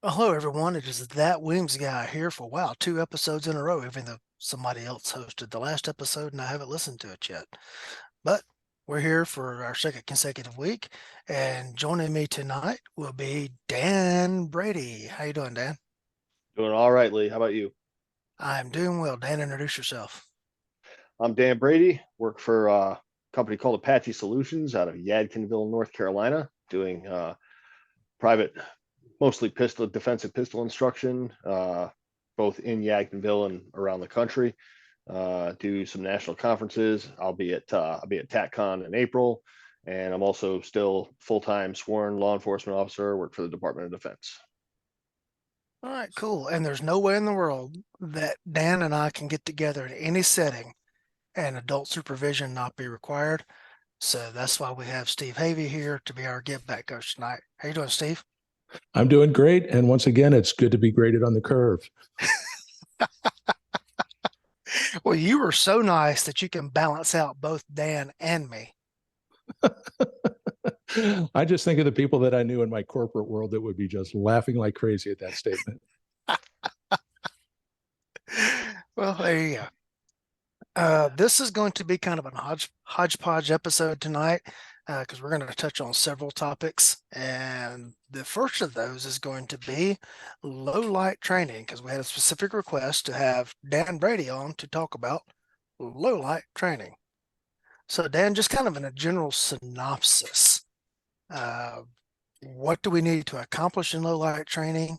Hello, everyone. It is that Weems guy here for, wow, 2 episodes in a row, even though somebody else hosted the last episode and I haven't listened to it yet. But we're here for our second consecutive week, and joining me tonight will be Dan Brady. How you doing, Dan? Doing all right, Lee. How about you? I'm doing well. Dan, introduce yourself. I'm Dan Brady. Work for a company called Apache Solutions out of Yadkinville, North Carolina, doing private, mostly defensive pistol instruction, both in Yadkinville and around the country. Do some national conferences. I'll be at TACCon in April, and I'm also still full-time sworn law enforcement officer. Work for the Department of Defense. All right, cool. And there's no way in the world that Dan and I can get together in any setting and adult supervision not be required. So that's why we have Steve Havey here to be our give back coach tonight. How you doing, Steve? I'm doing great. And once again, it's good to be graded on the curve. Well, you were so nice that you can balance out both Dan and me. I just think of the people that I knew in my corporate world that would be just laughing like crazy at that statement. Well, there you go. This is going to be kind of a hodgepodge episode tonight because we're going to touch on several topics. And the first of those is going to be low light training because we had a specific request to have Dan Brady on to talk about low light training. So, Dan, just kind of in a general synopsis, uh, what do we need to accomplish in low light training?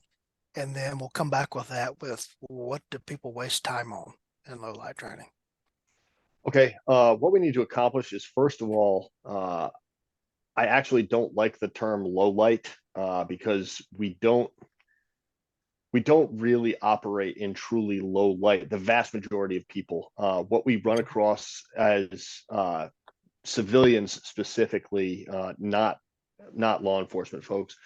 And then we'll come back with that with what do people waste time on in low light training? Okay, what we need to accomplish is first of all, I actually don't like the term low light because we don't really operate in truly low light. The vast majority of people, what we run across as civilians specifically, not law enforcement folks,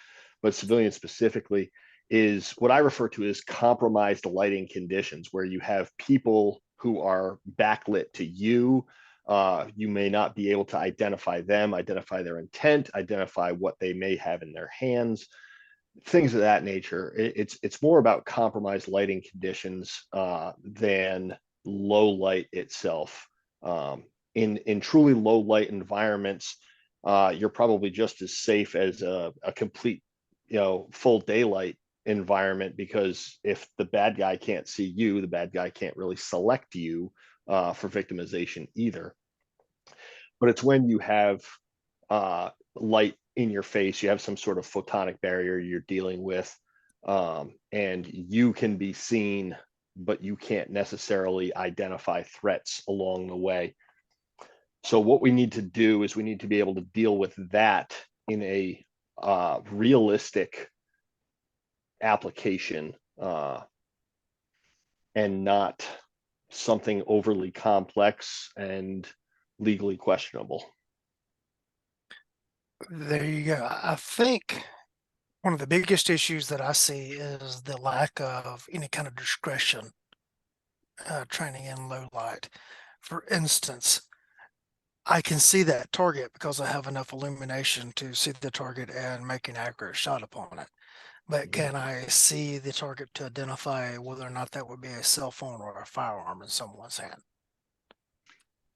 but civilians specifically, is what I refer to as compromised lighting conditions, where you have people who are backlit to you. You may not be able to identify them, identify their intent, identify what they may have in their hands, things of that nature. It's more about compromised lighting conditions than low light itself. In truly low light environments, you're probably just as safe as a complete, full daylight environment, because if the bad guy can't see you, the bad guy can't really select you for victimization either. But it's when you have light in your face, you have some sort of photonic barrier you're dealing with, and you can be seen, but you can't necessarily identify threats along the way. So what we need to do is we need to be able to deal with that in a realistic application, and not something overly complex and legally questionable. There you go. I think one of the biggest issues that I see is the lack of any kind of discretion training in low light. For instance, I can see that target because I have enough illumination to see the target and make an accurate shot upon it. But Mhm. can I see the target to identify whether or not that would be a cell phone or a firearm in someone's hand?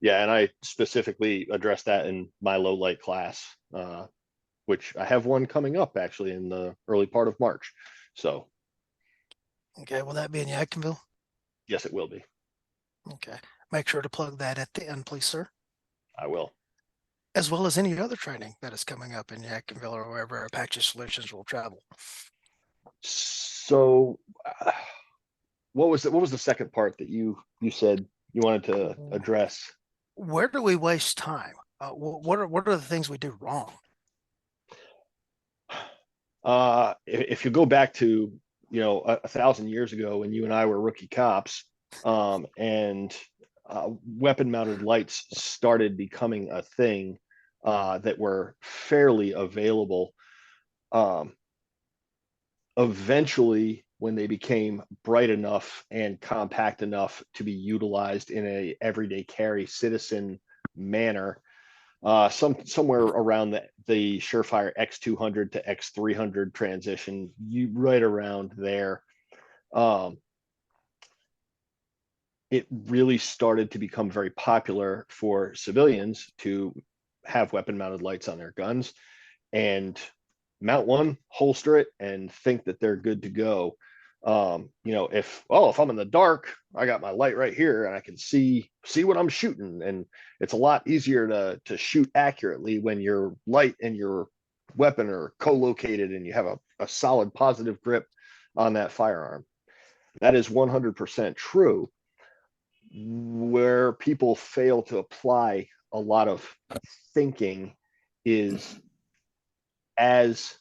Yeah, and I specifically addressed that in my low light class, which I have one coming up actually in the early part of March. So Okay, will that be in Yadkinville? yes, it will be. Okay. Make sure to plug that at the end, please, sir. I will. As well as any other training that is coming up in Yadkinville or wherever Apache Solutions will travel. So, what was the second part that you said you wanted to address? Where do we waste time? What are the things we do wrong? If you go back to a thousand years ago when you and I were rookie cops, and weapon mounted lights started becoming a thing that were fairly available. Um, Eventually, when they became bright enough and compact enough to be utilized in a everyday carry citizen manner, Somewhere around the Surefire X200 to X300 transition, right around there. It really started to become very popular for civilians to have weapon mounted lights on their guns and mount one, holster it, and think that they're good to go. If I'm in the dark, I got my light right here and I can see what I'm shooting. And it's a lot easier to shoot accurately when your light and your weapon are co-located and you have a solid positive grip on that firearm. That is 100% true. Where people fail to apply a lot of thinking is, as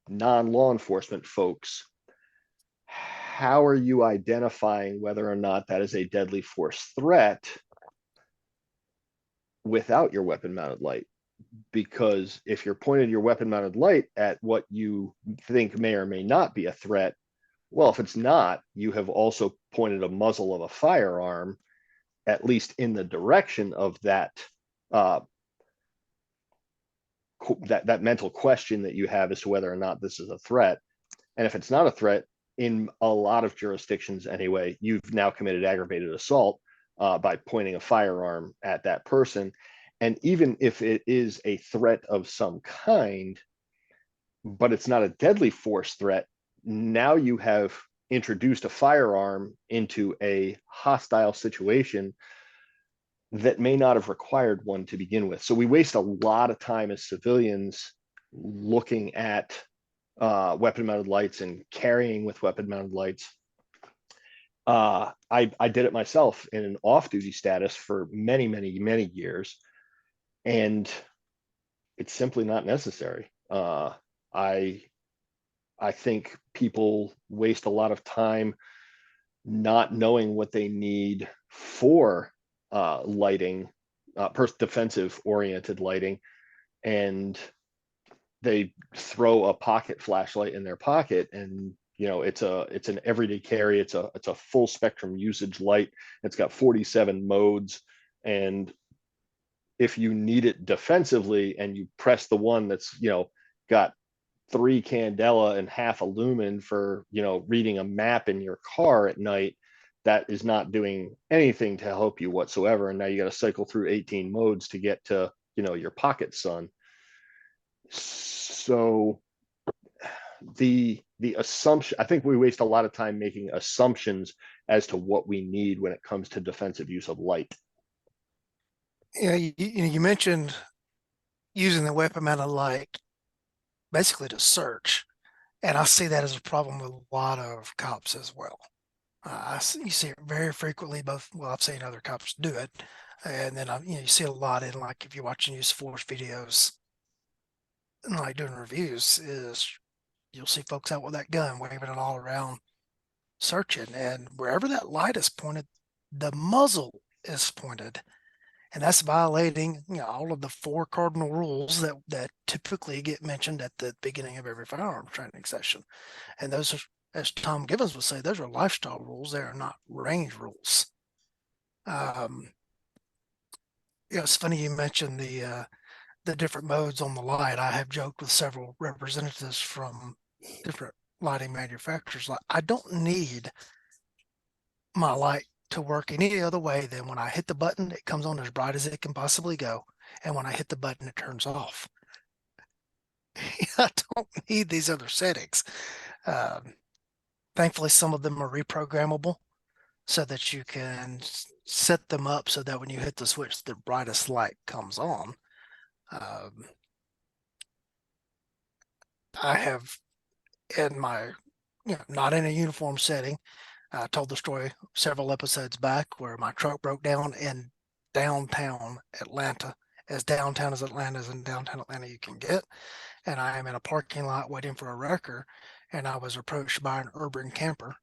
non-law enforcement folks, how are you identifying whether or not that is a deadly force threat without your weapon mounted light? Because if you're pointing your weapon mounted light at what you think may or may not be a threat, well, if it's not, you have also pointed a muzzle of a firearm, at least in the direction of that that mental question that you have as to whether or not this is a threat. And if it's not a threat, in a lot of jurisdictions anyway, you've now committed aggravated assault by pointing a firearm at that person. And even if it is a threat of some kind, but it's not a deadly force threat, now you have introduced a firearm into a hostile situation that may not have required one to begin with. So we waste a lot of time as civilians looking at weapon mounted lights and carrying with weapon mounted lights. I did it myself in an off-duty status for many, many, many years, and it's simply not necessary. I think people waste a lot of time not knowing what they need for lighting, defensive oriented lighting, and they throw a pocket flashlight in their pocket, and it's an everyday carry. It's a full spectrum usage light. It's got 47 modes, and if you need it defensively and you press the one that's got 3 candela and half a lumen for reading a map in your car at night, that is not doing anything to help you whatsoever. And now you got to cycle through 18 modes to get to your pocket sun. So the assumption, I think we waste a lot of time making assumptions as to what we need when it comes to defensive use of light. Yeah, you mentioned using the weapon mounted light basically to search, and I see that as a problem with a lot of cops as well. You see it very frequently. I've seen other cops do it, and then you see a lot in, like, if you're watching use of force videos and like doing reviews, is you'll see folks out with that gun waving it all around, searching, and wherever that light is pointed, the muzzle is pointed. And that's violating, all of the 4 cardinal rules that typically get mentioned at the beginning of every firearm training session. And those are, as Tom Givens would say, those are lifestyle rules. They are not range rules. It's funny you mentioned the different modes on the light. I have joked with several representatives from different lighting manufacturers. Like, I don't need my light to work any other way than when I hit the button, it comes on as bright as it can possibly go. And when I hit the button, it turns off. I don't need these other settings. Thankfully, some of them are reprogrammable so that you can set them up so that when you hit the switch, the brightest light comes on. I have, in my, not in a uniform setting, I told the story several episodes back where my truck broke down in downtown Atlanta, as downtown as Atlanta is in downtown Atlanta you can get. And I am in a parking lot waiting for a wrecker, and I was approached by an urban camper,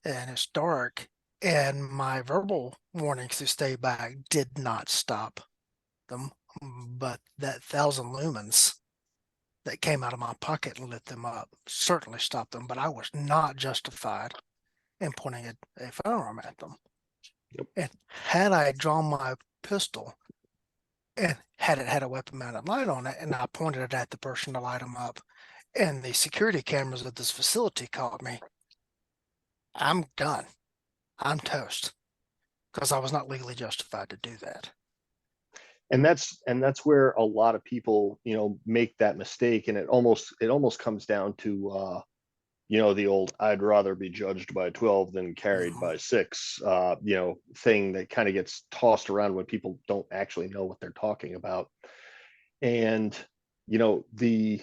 and it's dark, and my verbal warnings to stay back did not stop them, but that 1,000 lumens that came out of my pocket and lit them up certainly stopped them. But I was not justified and pointing a firearm at them. Yep. And had I drawn my pistol, and had it had a weapon mounted light on it, and I pointed it at the person to light them up, and the security cameras of this facility caught me, I'm done. I'm toast because I was not legally justified to do that. And that's where a lot of people, make that mistake. And it almost comes down to, the old "I'd rather be judged by 12 than carried Mhm. by 6," thing that kind of gets tossed around when people don't actually know what they're talking about. And, the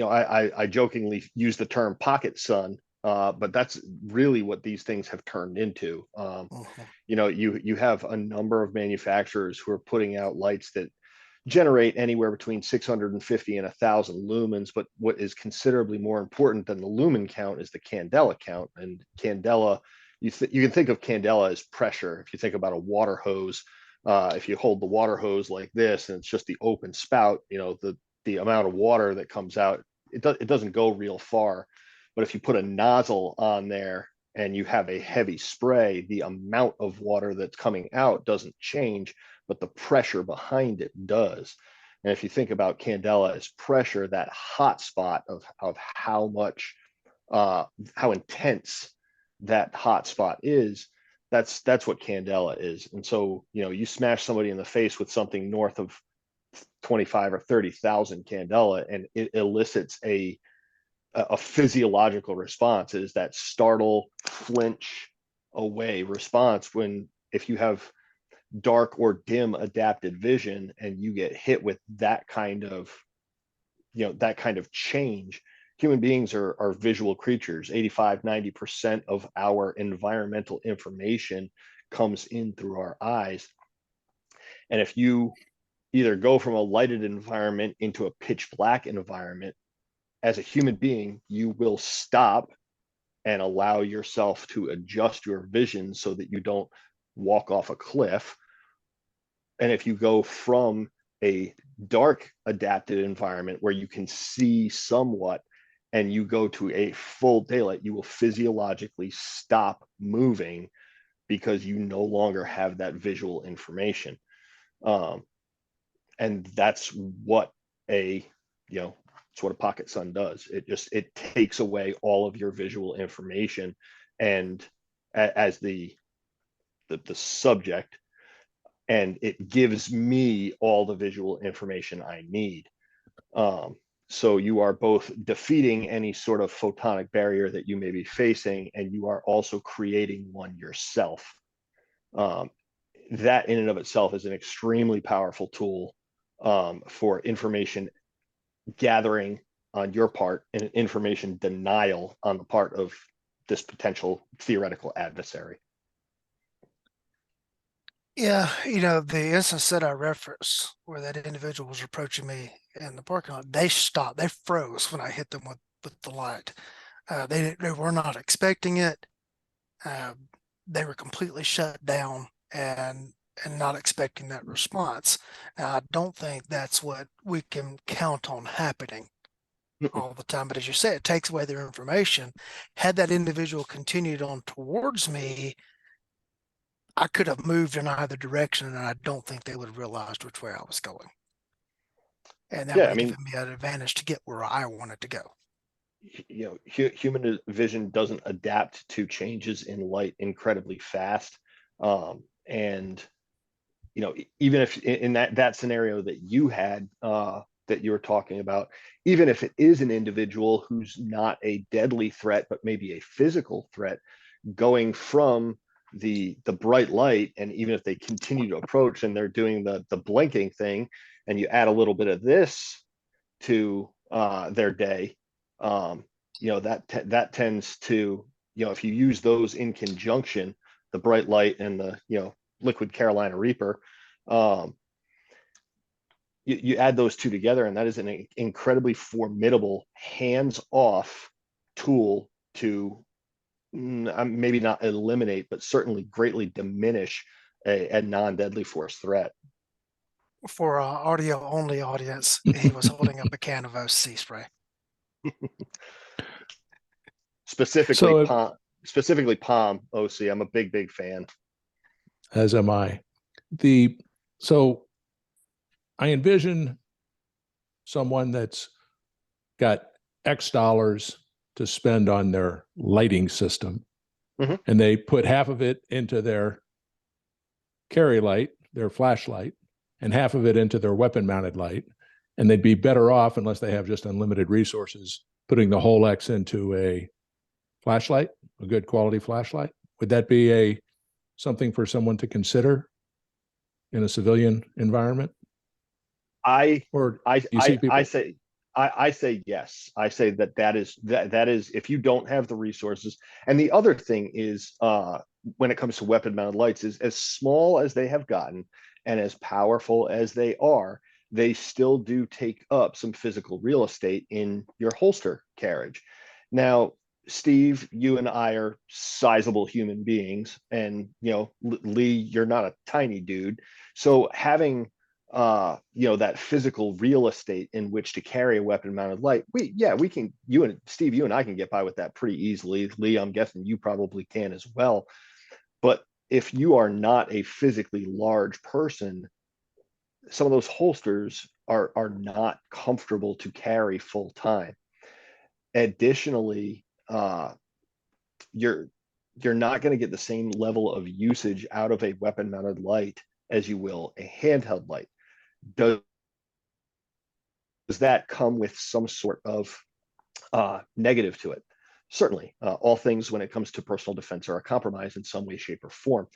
I jokingly use the term pocket sun, but that's really what these things have turned into. Mhm. You have a number of manufacturers who are putting out lights that generate anywhere between 650 and 1,000 lumens. But what is considerably more important than the lumen count is the candela count. And candela, you can think of candela as pressure. If you think about a water hose, if you hold the water hose like this and it's just the open spout, the amount of water that comes out, it doesn't go real far. But if you put a nozzle on there and you have a heavy spray, the amount of water that's coming out doesn't change, but the pressure behind it does. And if you think about candela as pressure, that hot spot of how much, how intense that hot spot is, that's what candela is. And so, you smash somebody in the face with something north of 25 or 30,000 candela, and it elicits a physiological response. It is that startle, flinch away response. When if you have dark or dim adapted vision and you get hit with that kind of change. Human beings are visual creatures. 85-90% of our environmental information comes in through our eyes. And if you either go from a lighted environment into a pitch black environment, as a human being, you will stop and allow yourself to adjust your vision so that you don't walk off a cliff. And if you go from a dark adapted environment where you can see somewhat and you go to a full daylight, you will physiologically stop moving because you no longer have that visual information. Um, and that's what a, it's what a pocket sun does. It takes away all of your visual information. And as the subject, and it gives me all the visual information I need. Um, so you are both defeating any sort of photonic barrier that you may be facing, and you are also creating one yourself. Um, that in and of itself is an extremely powerful tool for information gathering on your part and information denial on the part of this potential theoretical adversary. Yeah, the instance that I referenced where that individual was approaching me in the parking lot, they stopped, they froze when I hit them with the light. They were not expecting it. Uh, they were completely shut down and not expecting that response. Now, I don't think that's what we can count on happening all the time. But as you say, it takes away their information. Had that individual continued on towards me, I could have moved in either direction, and I don't think they would have realized which way I was going. And that Yeah, would I have mean, given me an advantage to get where I wanted to go. human vision doesn't adapt to changes in light incredibly fast. And even if in that scenario that you had, that you were talking about, even if it is an individual who's not a deadly threat but maybe a physical threat, going from the bright light, and even if they continue to approach and they're doing the blinking thing, and you add a little bit of this to their day, that tends to, if you use those in conjunction, the bright light and the liquid Carolina Reaper, um, you add those two together, and that is an incredibly formidable hands-off tool to maybe not eliminate, but certainly greatly diminish a non-deadly force threat. For our audio only audience, he was holding up a can of OC spray. Specifically So, specifically Palm OC. I'm a big fan. as am I. The So I envision someone that's got X dollars to spend on their lighting system, Mhm. and they put half of it into their carry light, their flashlight, and half of it into their weapon mounted light. And they'd be better off, unless they have just unlimited resources, putting the whole X into a flashlight, a good quality flashlight. Would that be something for someone to consider in a civilian environment? I Or I you see I people? say I say yes. I say that is if you don't have the resources. And the other thing is when it comes to weapon mounted lights is as small as they have gotten and as powerful as they are, they still do take up some physical real estate in your holster carriage. Now, Steve, you and I are sizable human beings, and Lee, you're not a tiny dude. So having that physical real estate in which to carry a weapon mounted light, we can, you and Steve, you and I can get by with that pretty easily. Lee, I'm guessing you probably can as well. But if you are not a physically large person, some of those holsters are not comfortable to carry full time. Additionally, you're you're not going to get the same level of usage out of a weapon mounted light as you will a handheld light. Does that come with some sort of negative to it? Certainly. All things when it comes to personal defense are a compromise in some way, shape, or form.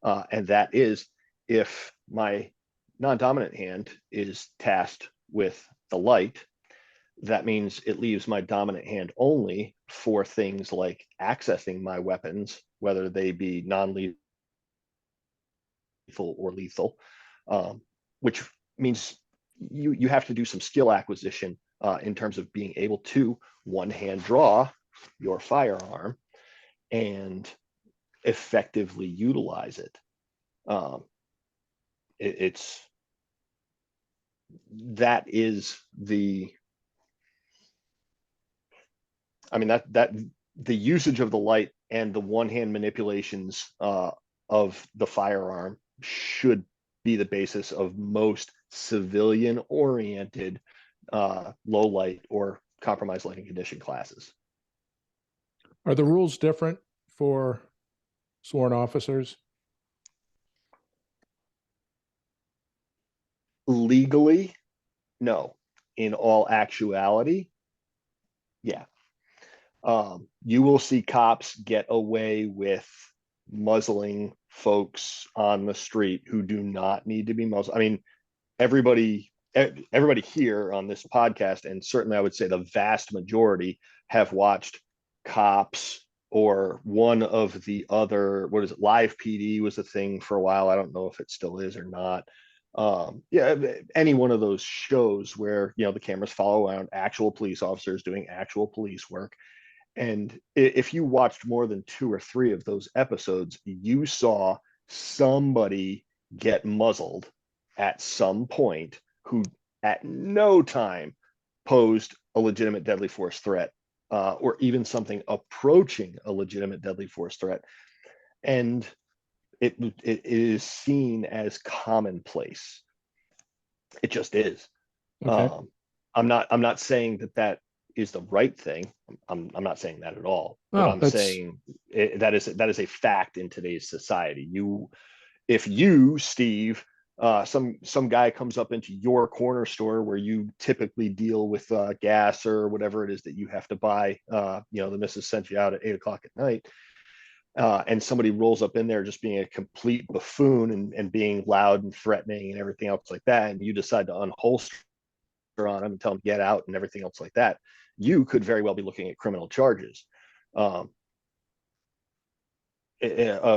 And that is if my non-dominant hand is tasked with the light, that means it leaves my dominant hand only for things like accessing my weapons, whether they be non-lethal or lethal, which means you have to do some skill acquisition in terms of being able to one hand draw your firearm and effectively utilize it. It's that is the I mean that the usage of the light and the one hand manipulations of the firearm should be the basis of most civilian oriented low light or compromised lighting condition classes. Are the rules different for sworn officers? Legally, no. In all actuality, yeah. You will see cops get away with muzzling folks on the street who do not need to be muzzled. I mean, everybody here on this podcast, and certainly I would say the vast majority, have watched Cops or one of the other, what is it, Live PD was a thing for a while. I don't know if it still is or not. Any one of those shows where the cameras follow around actual police officers doing actual police work. And if you watched more than 2 or 3 of those episodes, you saw somebody get muzzled at some point who at no time posed a legitimate deadly force threat, or even something approaching a legitimate deadly force threat. And it is seen as commonplace. It just is. Okay. I'm not saying that is the right thing. I'm not saying that at all. But Oh, I'm saying that is a fact in today's society. If you, Steve, some guy comes up into your corner store where you typically deal with gas or whatever it is that you have to buy. The missus sent you out at 8 o'clock at night. And somebody rolls up in there just being a complete buffoon and being loud and threatening and everything else like that, and you decide to unholster on them and tell them to get out and everything else like that, you could very well be looking at criminal charges. A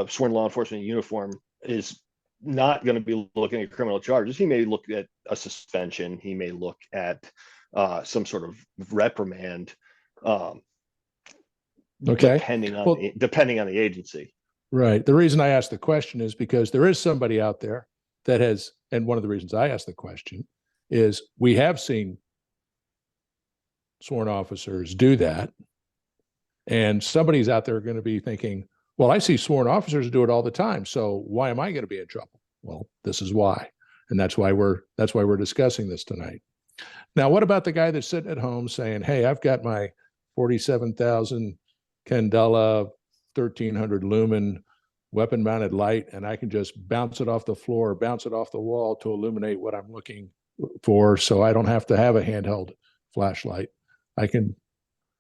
sworn law enforcement uniform is not going to be looking at criminal charges. He may look at a suspension. He may look at some sort of reprimand, okay. depending on Well, the agency. right. The reason I asked the question is because there is somebody out there that has, and one of the reasons I asked the question is we have seen sworn officers do that. And somebody's out there going to be thinking, well, I see sworn officers do it all the time. So why am I going to be in trouble? Well, this is why. And that's why we're discussing this tonight. Now, what about the guy that's sitting at home saying, hey, I've got my 47,000 candela, 1,300 lumen weapon mounted light, and I can just bounce it off the floor, bounce it off the wall to illuminate what I'm looking for, so I don't have to have a handheld flashlight. I can,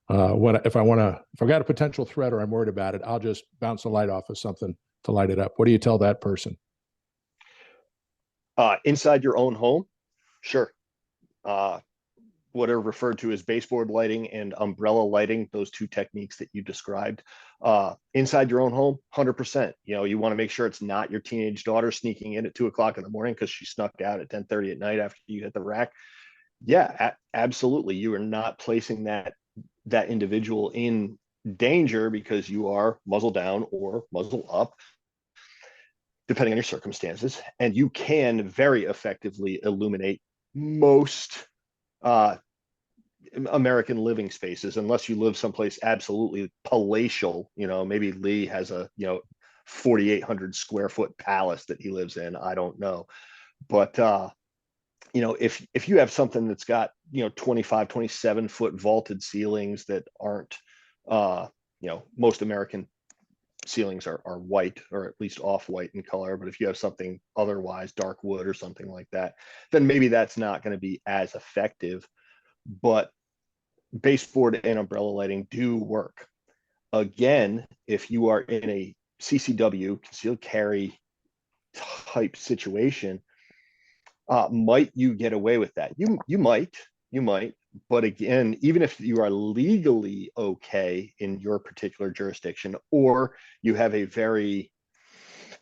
if I've got a potential threat or I'm worried about it, I'll just bounce the light off of something to light it up. What do you tell that person? Inside your own home, sure. What are referred to as baseboard lighting and umbrella lighting, those two techniques that you described. Inside your own home, 100%. You want to make sure it's not your teenage daughter sneaking in at 2:00 in the morning because she snuck out at 10:30 at night after you hit the rack. Yeah, absolutely. You are not placing that individual in danger because you are muzzle down or muzzle up, depending on your circumstances. And you can very effectively illuminate most American living spaces, unless you live someplace absolutely palatial. Maybe Lee has a 4,800 square foot palace that he lives in. I don't know, but if you have something that's got 25, 27 foot vaulted ceilings that aren't most American ceilings are white, or at least off-white in color. But if you have something otherwise dark wood or something like that, then maybe that's not going to be as effective. But baseboard and umbrella lighting do work. Again, if you are in a CCW, concealed carry type situation, might you get away with that? You might, but again, even if you are legally okay in your particular jurisdiction, or you have a very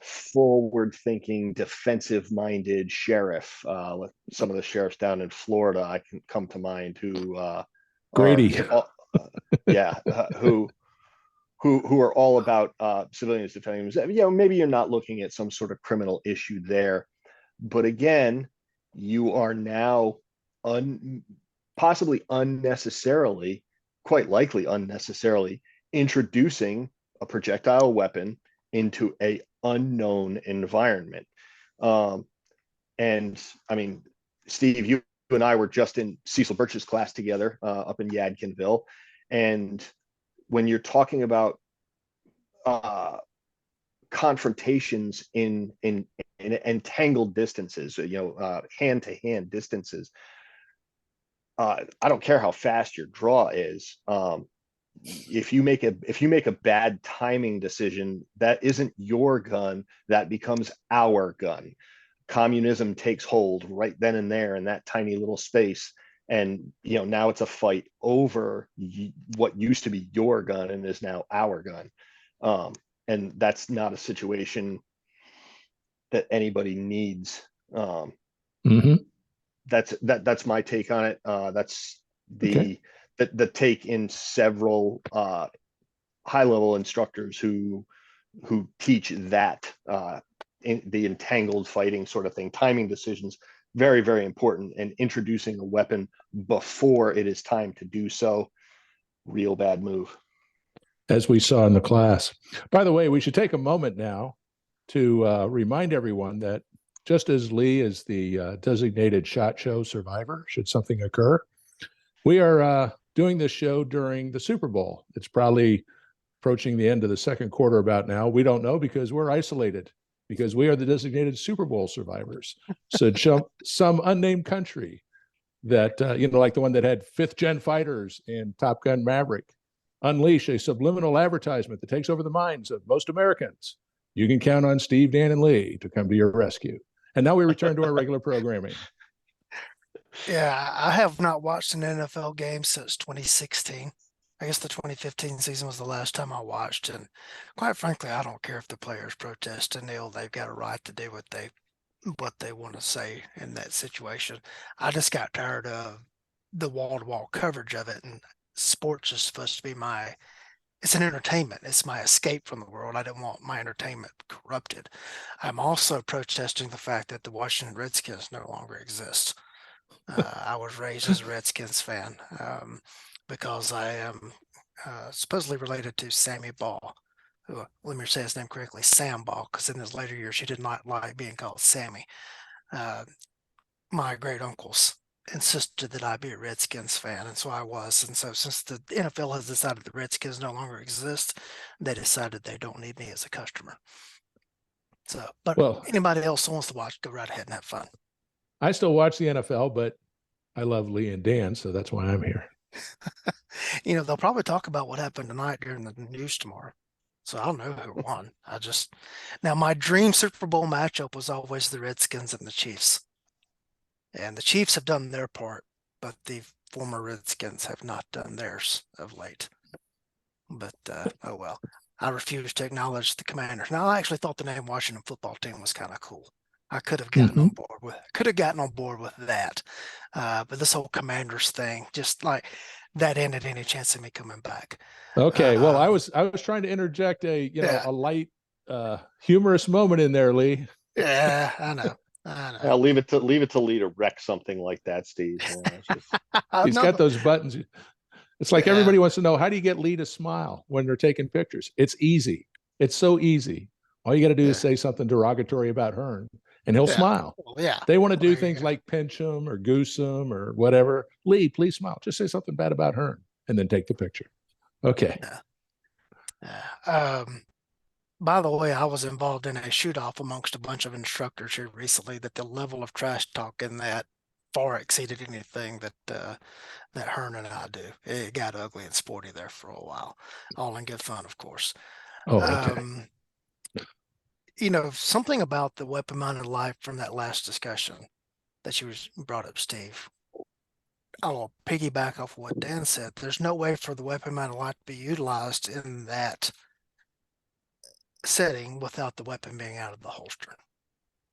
forward-thinking, defensive-minded sheriff, like some of the sheriffs down in Florida, I can come to mind, who Grady, who are all about civilians defending themselves. Maybe you're not looking at some sort of criminal issue there, but again, you are now possibly unnecessarily, quite likely unnecessarily, introducing a projectile weapon into a unknown environment. And I mean, Steve, you and I were just in Cecil Burch's class together up in Yadkinville, and when you're talking about confrontations in entangled distances, hand-to-hand distances, I don't care how fast your draw is. If you make a bad timing decision, that isn't your gun, that becomes our gun. Communism takes hold right then and there in that tiny little space, and now it's a fight over what used to be your gun and is now our gun. And that's not a situation that anybody needs. mm-hmm. That's my take on it. That's the take in several high-level instructors who teach that in the entangled fighting sort of thing. Timing decisions, very, very important, and introducing a weapon before it is time to do so, real bad move. As we saw in the class. By the way, we should take a moment now to remind everyone that just as Lee is the designated SHOT Show survivor, should something occur, we are doing this show during the Super Bowl. It's probably approaching the end of the second quarter about now. We don't know because we're isolated, because we are the designated Super Bowl survivors. So some unnamed country that, like the one that had 5th-gen fighters in Top Gun Maverick, unleash a subliminal advertisement that takes over the minds of most Americans. You can count on Steve, Dan, and Lee to come to your rescue. And now we return to our regular programming. Yeah, I have not watched an NFL game since 2016. I guess the 2015 season was the last time I watched, and quite frankly, I don't care if the players protest and kneel. They've got a right to do what they want to say in that situation. I just got tired of the wall-to-wall coverage of it, and sports is supposed to be it's an entertainment. It's my escape from the world. I don't want my entertainment corrupted. I'm also protesting the fact that the Washington Redskins no longer exist. I was raised as a Redskins fan because I am supposedly related to Sammy Ball, who, let me say his name correctly, Sam Ball, because in his later years he did not like being called Sammy. my great uncles insisted that I be a Redskins fan, and so I was. And so since the NFL has decided the Redskins no longer exist, they decided they don't need me as a customer. So, but Well, anybody else who wants to watch, go right ahead and have fun. I still watch the NFL, but I love Lee and Dan, so that's why I'm here. They'll probably talk about what happened tonight during the news tomorrow. So I don't know who won. Now my dream Super Bowl matchup was always the Redskins and the Chiefs. And the Chiefs have done their part, but the former Redskins have not done theirs of late. But oh well. I refuse to acknowledge the Commanders. Now I actually thought the name Washington Football Team was kind of cool. I could have gotten on board with that. But this whole Commanders thing, just like that ended any chance of me coming back. Okay. Well, I was trying to interject a light humorous moment in there, Lee. Yeah, I know. I'll leave it to Lee to wreck something like that, Steve. He's got those buttons. It's like everybody wants to know, how do you get Lee to smile when they're taking pictures? It's easy. It's so easy. All you got to do is say something derogatory about Hearn, and he'll smile. Well, yeah. They want to do things like pinch him or goose him or whatever. Lee, please smile. Just say something bad about Hearn, and then take the picture. Okay. By the way, I was involved in a shoot-off amongst a bunch of instructors here recently that the level of trash talk in that far exceeded anything that Hearn and I do. It got ugly and sporty there for a while, all in good fun, of course. Oh, okay. Something about the weapon-mounted life from that last discussion that you brought up, Steve. I'll piggyback off what Dan said. There's no way for the weapon-mounted life to be utilized in that setting without the weapon being out of the holster.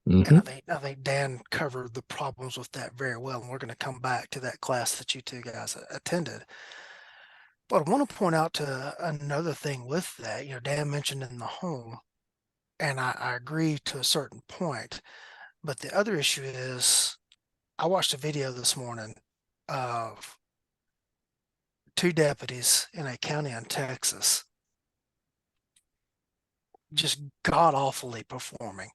And I think Dan covered the problems with that very well, and we're going to come back to that class that you two guys attended. But I want to point out to another thing with that. Dan mentioned in the home, and I agree to a certain point. But the other issue is, I watched a video this morning of 2 deputies in a county in Texas just god awfully performing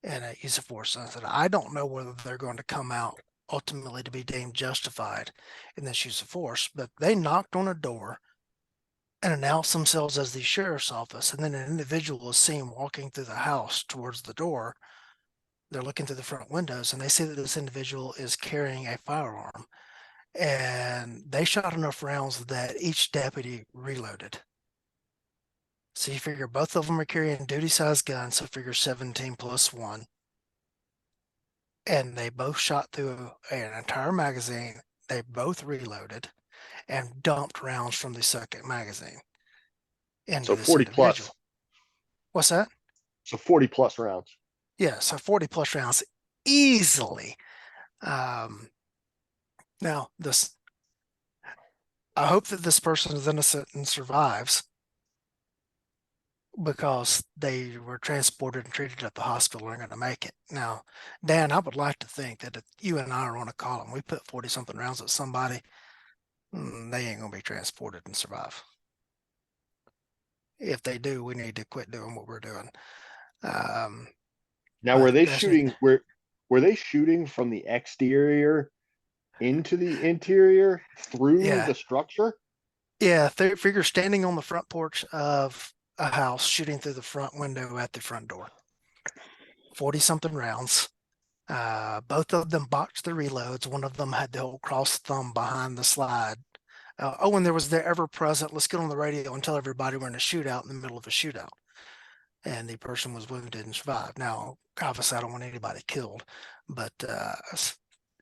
in a use of force. And I said, I don't know whether they're going to come out ultimately to be deemed justified in this use of force, but they knocked on a door and announced themselves as the sheriff's office. And then an individual is seen walking through the house towards the door. They're looking through the front windows, and they see that this individual is carrying a firearm. And they shot enough rounds that each deputy reloaded. So you figure both of them are carrying duty-sized guns, so figure 17 plus 1. And they both shot through an entire magazine. They both reloaded and dumped rounds from the second magazine into So this 40 individual. plus. What's that? So 40 plus rounds. Yeah, so 40 plus rounds easily. Now, I hope that this person is innocent and survives, because they were transported and treated at the hospital and are going to make it. Now, Dan, I would like to think that if you and I are on a call and we put 40-something rounds at somebody, they ain't going to be transported and survive. If they do, we need to quit doing what we're doing. Now, were they shooting? Were they shooting from the exterior into the interior through the structure? Yeah, figure standing on the front porch of a house, shooting through the front window at the front door. 40-something rounds. Both of them botched the reloads. One of them had the old cross thumb behind the slide. And there was the ever-present, let's get on the radio and tell everybody we're in a shootout in the middle of a shootout. And the person was wounded and survived. Now, obviously, I don't want anybody killed, but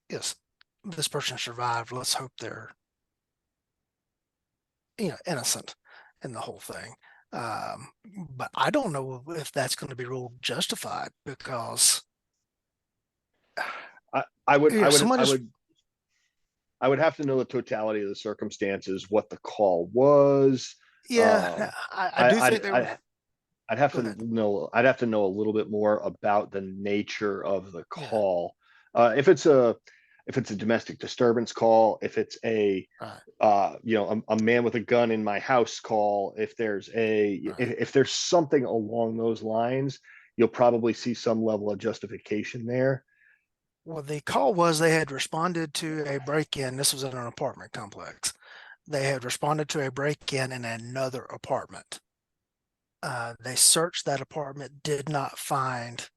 yes, this person survived. Let's hope they're innocent in the whole thing. But I don't know if that's going to be ruled justified, because I would have to know the totality of the circumstances, what the call was. Yeah, I do think I'd have to know a little bit more about the nature of the call. If it's a domestic disturbance call, if it's a man with a gun in my house call, if there's if there's something along those lines, you'll probably see some level of justification there. Well, the call was they had responded to a break-in. This was in an apartment complex. They had responded to a break-in in another apartment. They searched that apartment, did not find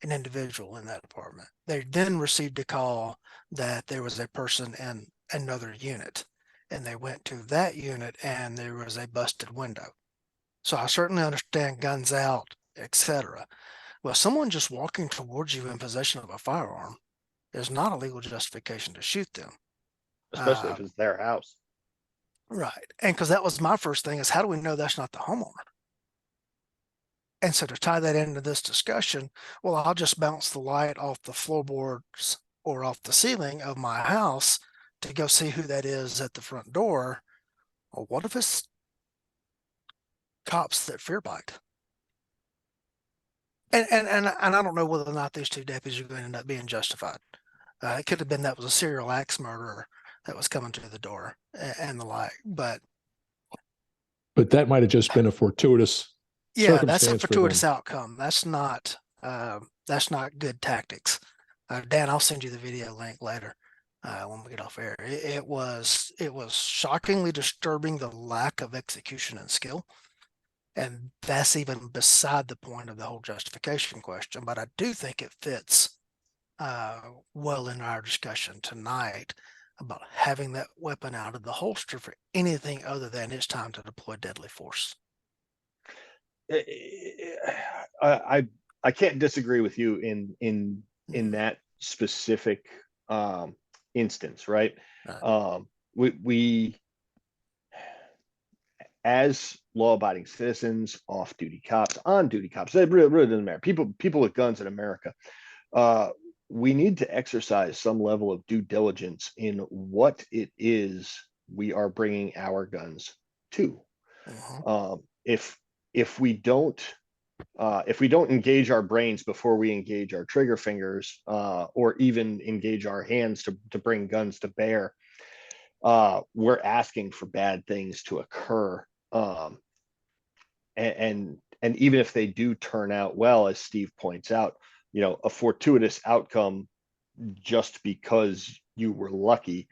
an individual in that apartment. They then received a call that there was a person in another unit, and they went to that unit and there was a busted window. So I certainly understand guns out, etc. Well, someone just walking towards you in possession of a firearm is not a legal justification to shoot them. especially if it's their house. Right. And because that was my first thing is how do we know that's not the homeowner? And so to tie that into this discussion, well, I'll just bounce the light off the floorboards or off the ceiling of my house to go see who that is at the front door. Well, what if it's cops that fear bite? And I don't know whether or not these two deputies are going to end up being justified. It could have been that was a serial axe murderer that was coming to the door and the like. But that might have just been a fortuitous yeah, that's a circumstance for fortuitous them. outcome. That's not good tactics. Dan, I'll send you the video link later when we get off air. It was shockingly disturbing, the lack of execution and skill. And that's even beside the point of the whole justification question. But I do think it fits well in our discussion tonight about having that weapon out of the holster for anything other than it's time to deploy deadly force. I can't disagree with you in that specific instance, right? We as law-abiding citizens, off-duty cops, on-duty cops, it really doesn't matter. People with guns in America, we need to exercise some level of due diligence in what it is we are bringing our guns to. If we don't engage our brains before we engage our trigger fingers, or even engage our hands to bring guns to bear, we're asking for bad things to occur. And even if they do turn out well, as Steve points out, a fortuitous outcome just because you were lucky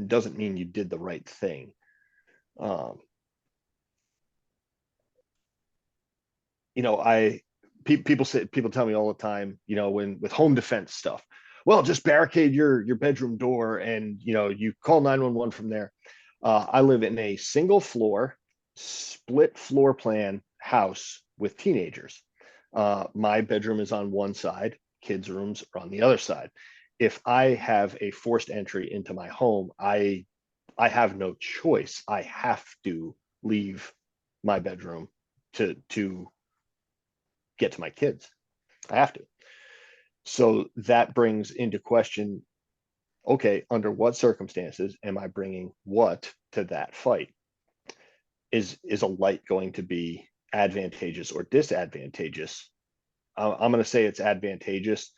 doesn't mean you did the right thing. People tell me all the time, when with home defense stuff, well, just barricade your bedroom door and you call 911 from there. I live in a single floor, split floor plan house with teenagers. My bedroom is on one side, kids' rooms are on the other side. If I have a forced entry into my home, I have no choice. I have to leave my bedroom to get to my kids. I have to. So that brings into question, okay, under what circumstances am I bringing what to that fight? Is a light going to be advantageous or disadvantageous? I'm going to say it's advantageous.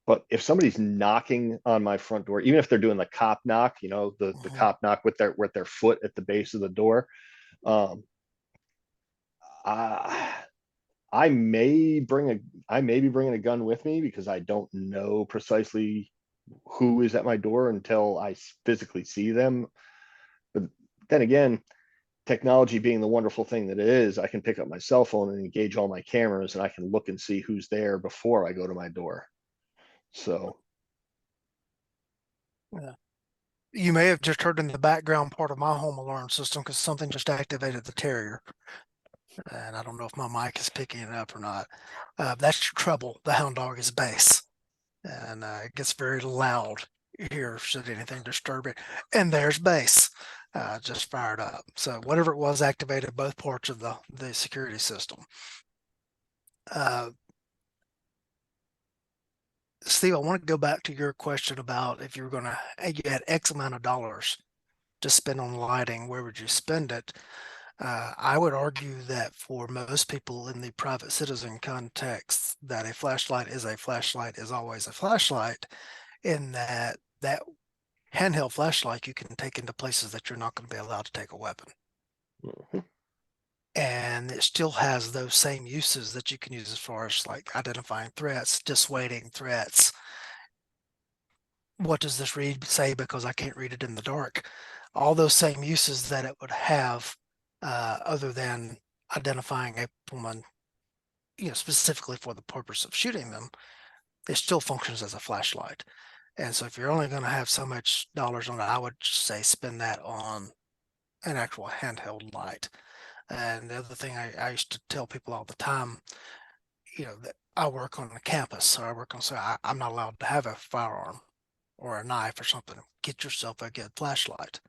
But if somebody's knocking on my front door, even if they're doing the cop knock, the cop knock with their foot at the base of the door, I may be bringing a gun with me because I don't know precisely who is at my door until I physically see them. But then again, technology being the wonderful thing that it is, I can pick up my cell phone and engage all my cameras, and I can look and see who's there before I go to my door. So, yeah. You may have just heard in the background part of my home alarm system because something just activated the Terrier. And I don't know if my mic is picking it up or not. That's trouble. The hound dog is base. And it gets very loud here should anything disturb it. And there's base just fired up. So whatever it was activated both parts of the security system. Steve, I want to go back to your question about if you had X amount of dollars to spend on lighting, where would you spend it? I would argue that for most people in the private citizen context, that a flashlight is always a flashlight, in that handheld flashlight you can take into places that you're not going to be allowed to take a weapon. mm-hmm. And it still has those same uses that you can use as far as like identifying threats, dissuading threats. what does this read say because I can't read it in the dark? All those same uses that it would have, other than identifying a woman, specifically for the purpose of shooting them, it still functions as a flashlight. And so if you're only going to have so much dollars on it, I would say spend that on an actual handheld light. And the other thing I used to tell people all the time, that I work on a campus, or I work on, so I'm not allowed to have a firearm or a knife or something. Get yourself a good flashlight,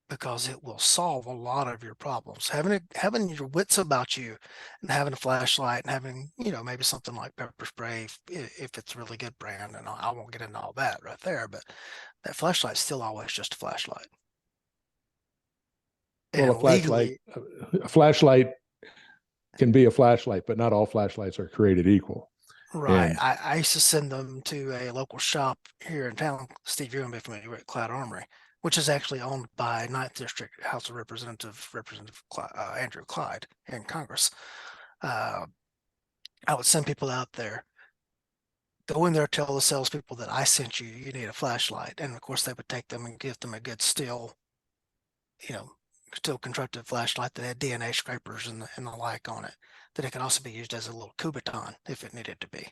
because it will solve a lot of your problems. Having your wits about you and having a flashlight and having, maybe something like pepper spray, if it's a really good brand, and I won't get into all that right there, but that flashlight's still always just a flashlight. Well, And legally, a flashlight can be a flashlight, but not all flashlights are created equal. right. And I used to send them to a local shop here in town. Steve, you're gonna be familiar with Cloud Armory, which is actually owned by 9th District House of Representative Andrew Clyde in Congress. Uh, I would send people out there, go in there, tell the salespeople that I sent you, you need a flashlight. And of course, they would take them and give them a good you know, still constructed flashlight that had DNA scrapers and the like on it, that it could also be used as a little Kubotan if it needed to be.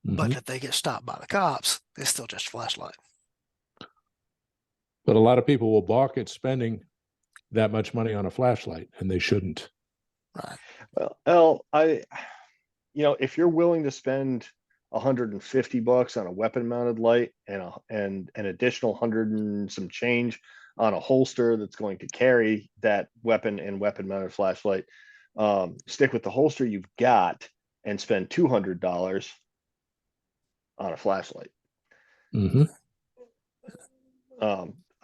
But if they get stopped by the cops, it's still just a flashlight. But a lot of people will balk at spending that much money on a flashlight, and they shouldn't. Right. Well, if you're willing to spend $150 on a weapon mounted light and an additional 100 and some change on a holster that's going to carry that weapon and weapon mounted flashlight, stick with the holster you've got and spend $200 on a flashlight. Mm-hmm.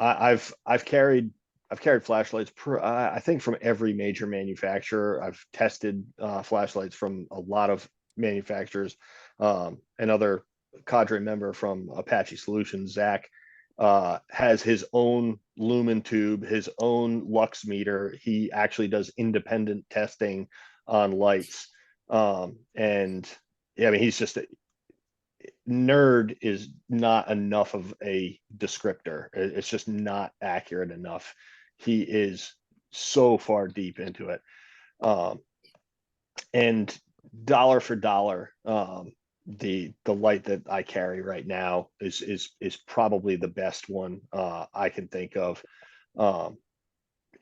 I've carried flashlights I think from every major manufacturer. I've tested flashlights from a lot of manufacturers. Another cadre member from Apache Solutions, Zach, has his own lumen tube, his own lux meter. He actually does independent testing on lights. And yeah, I mean, he's just nerd is not enough of a descriptor. It's just not accurate enough. He is so far deep into it. And dollar for dollar, the light that I carry right now is probably the best one I can think of.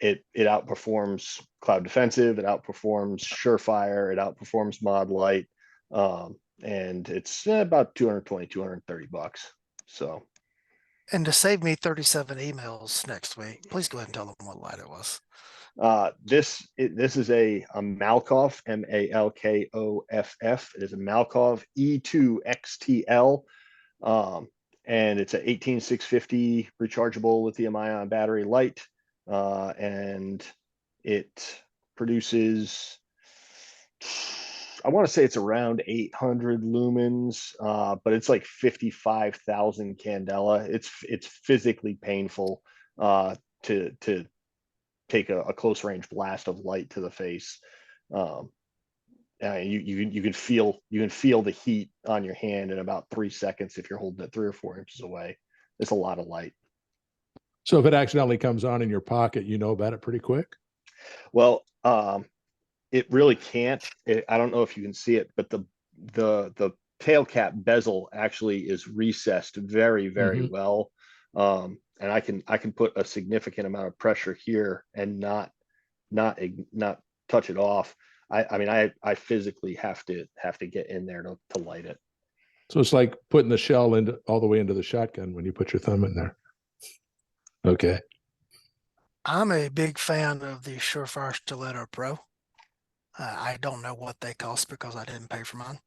It outperforms Cloud Defensive, it outperforms Surefire, it outperforms Mod Light. And it's about 220, 230 bucks. So, And to save me 37 emails next week, please go ahead and tell them what light it was. this is a Malkoff, Malkoff. It is a Malkoff E2 XTL. And it's a 18650 rechargeable lithium ion battery light. And it produces, I want to say it's around 800 lumens, but it's like 55,000 candela. It's physically painful to take a close range blast of light to the face. You can feel the heat on your hand in about 3 seconds if you're holding it 3 or 4 inches away. It's a lot of light. So if it accidentally comes on in your pocket, you know about it pretty quick? Well, it really can't. I don't know if you can see it, but the tail cap bezel actually is recessed very, very well. And I can put a significant amount of pressure here and not touch it off. I mean, I physically have to get in there to light it. So it's like putting the shell into all the way into the shotgun when you put your thumb in there. Okay. I'm a big fan of the Surefire Stiletto Pro. I don't know what they cost because I didn't pay for mine.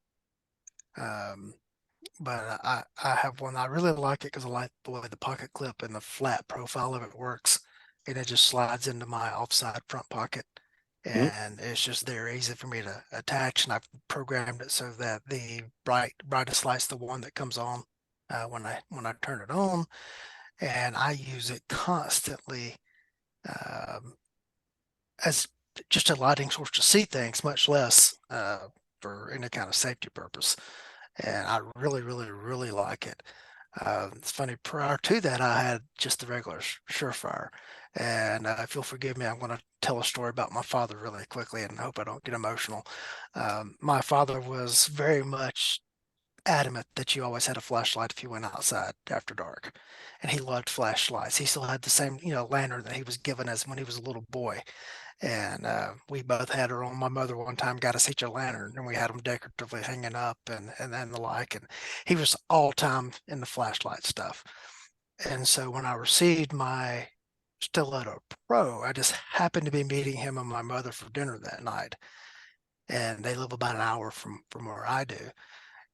But I have one. I really like it because I like the way the pocket clip and the flat profile of it works. And it just slides into my offside front pocket. And it's just there easy for me to attach. And I've programmed it so that the brightest light's the one that comes on when I turn it on. And I use it constantly as just a lighting source to see things, much less for any kind of safety purpose. and I really, really, really like it. It's funny, prior to that, I had just the regular Surefire. And if you'll forgive me, I'm going to tell a story about my father really quickly and hope I don't get emotional. My father was very much adamant that you always had a flashlight if you went outside after dark. And he loved flashlights. He still had the same, lantern that he was given as when he was a little boy. And we both had her on. My mother one time got us each a lantern, and we had them decoratively hanging up and then the like. And he was all time in the flashlight stuff. And so when I received my Stiletto Pro, I just happened to be meeting him and my mother for dinner that night. And they live about an hour from where I do.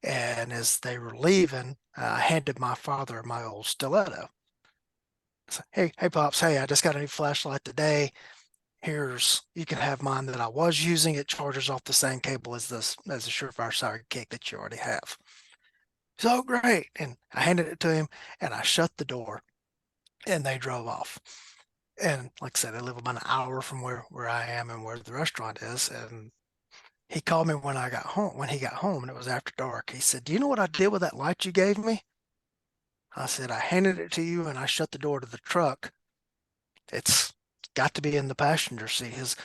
And as they were leaving, I handed my father my old stiletto. I said, hey, Pops, hey, I just got a new flashlight today. You can have mine that I was using. It charges off the same cable as the Surefire Sidekick that you already have. So great. And I handed it to him and I shut the door and they drove off. And like I said, they live about an hour from where I am and where the restaurant is. And he called me when he got home and it was after dark. He said, "Do you know what I did with that light you gave me?" I said, "I handed it to you and I shut the door to the truck. It's got to be in the passenger seat." His,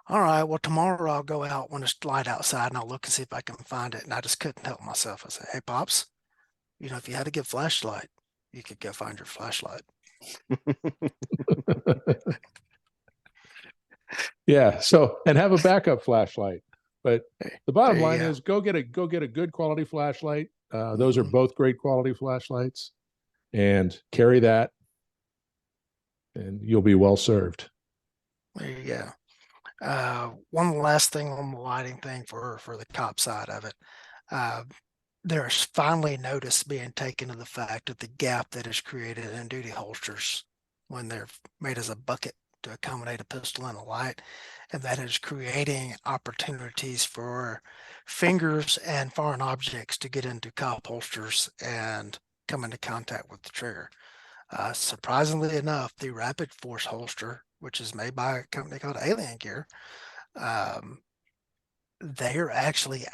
"All right, well, tomorrow I'll go out when it's light outside and I'll look and see if I can find it." And I just couldn't help myself. I said, "Hey, Pops, if you had a good flashlight, you could go find your flashlight." Yeah. So, and have a backup flashlight. But the bottom line go. is go get a good quality flashlight. Those are both great quality flashlights, and carry that, and you'll be well served. There you go. One last thing on the lighting thing for the cop side of it. Uh, there's finally notice being taken of the fact of the gap that is created in duty holsters when they're made as a bucket to accommodate a pistol and a light, and that is creating opportunities for fingers and foreign objects to get into cop holsters and come into contact with the trigger. Surprisingly enough, the Rapid Force holster, which is made by a company called Alien Gear, um, they are actually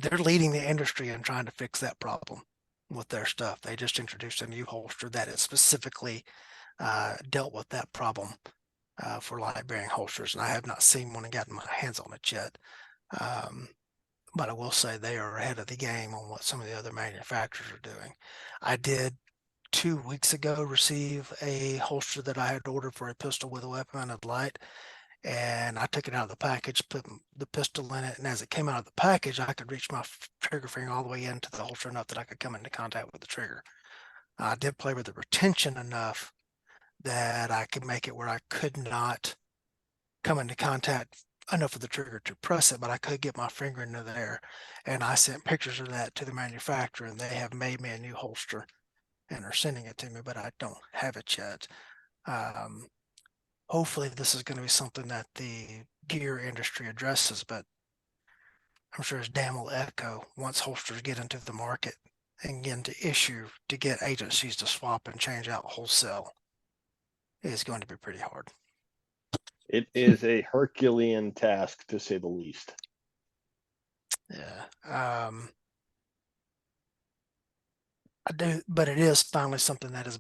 they're leading the industry in trying to fix that problem with their stuff. They just introduced a new holster that is specifically dealt with that problem for light bearing holsters, and I have not seen one and gotten my hands on it yet. But I will say they are ahead of the game on what some of the other manufacturers are doing. I did 2 weeks ago receive a holster that I had ordered for a pistol with a weapon mounted light, and I took it out of the package, put the pistol in it, and as it came out of the package, I could reach my trigger finger all the way into the holster enough that I could come into contact with the trigger. I did play with the retention enough that I could make it where I could not come into contact enough with the trigger to press it, but I could get my finger into there. And I sent pictures of that to the manufacturer, and they have made me a new holster and are sending it to me, but I don't have it yet. Hopefully this is going to be something that the gear industry addresses, but I'm sure as Dan will echo, once holsters get into the market and get into issue, to get agencies to swap and change out wholesale is going to be pretty hard. It is a Herculean task, to say the least. Yeah. I do, but it is finally something that is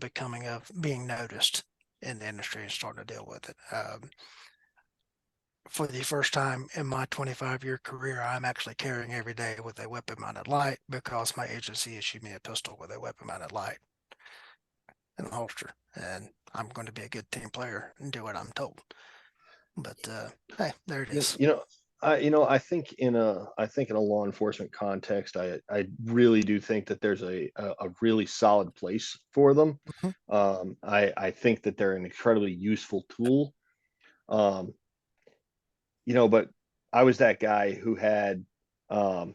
being noticed in the industry and starting to deal with it. For the first time in my 25-year career, I'm actually carrying every day with a weapon mounted light because my agency issued me a pistol with a weapon mounted light and a holster. And I'm going to be a good team player and do what I'm told. But hey, there it is. I think in a law enforcement context, I really do think that there's a really solid place for them. Mm-hmm. I think that they're an incredibly useful tool. But I was that guy who had, I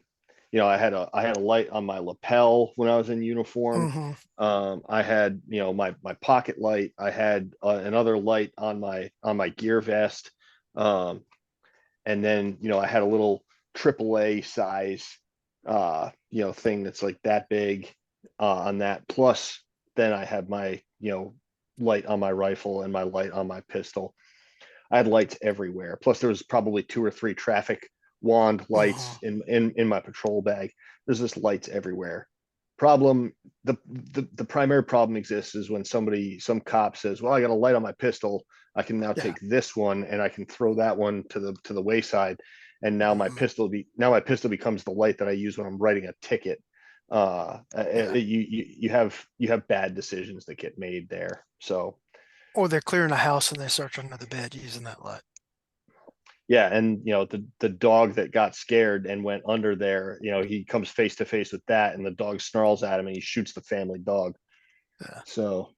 had a light on my lapel when I was in uniform. Mm-hmm. I had, my pocket light. I had another light on my gear vest. And then, I had a little AAA size, thing that's like that big on that. Plus, then I had my, light on my rifle and my light on my pistol. I had lights everywhere. Plus, there was probably 2 or 3 traffic wand lights in my patrol bag. there's just lights everywhere. Problem, the primary problem exists is when some cop says, well, I got a light on my pistol. I can now take this one and I can throw that one to the wayside. And now my pistol becomes the light that I use when I'm writing a ticket. You have bad decisions that get made there. So, Or they're clearing a house and they search under the bed using that light. yeah, and the dog that got scared and went under there, he comes face to face with that, and the dog snarls at him, and he shoots the family dog. Yeah. So,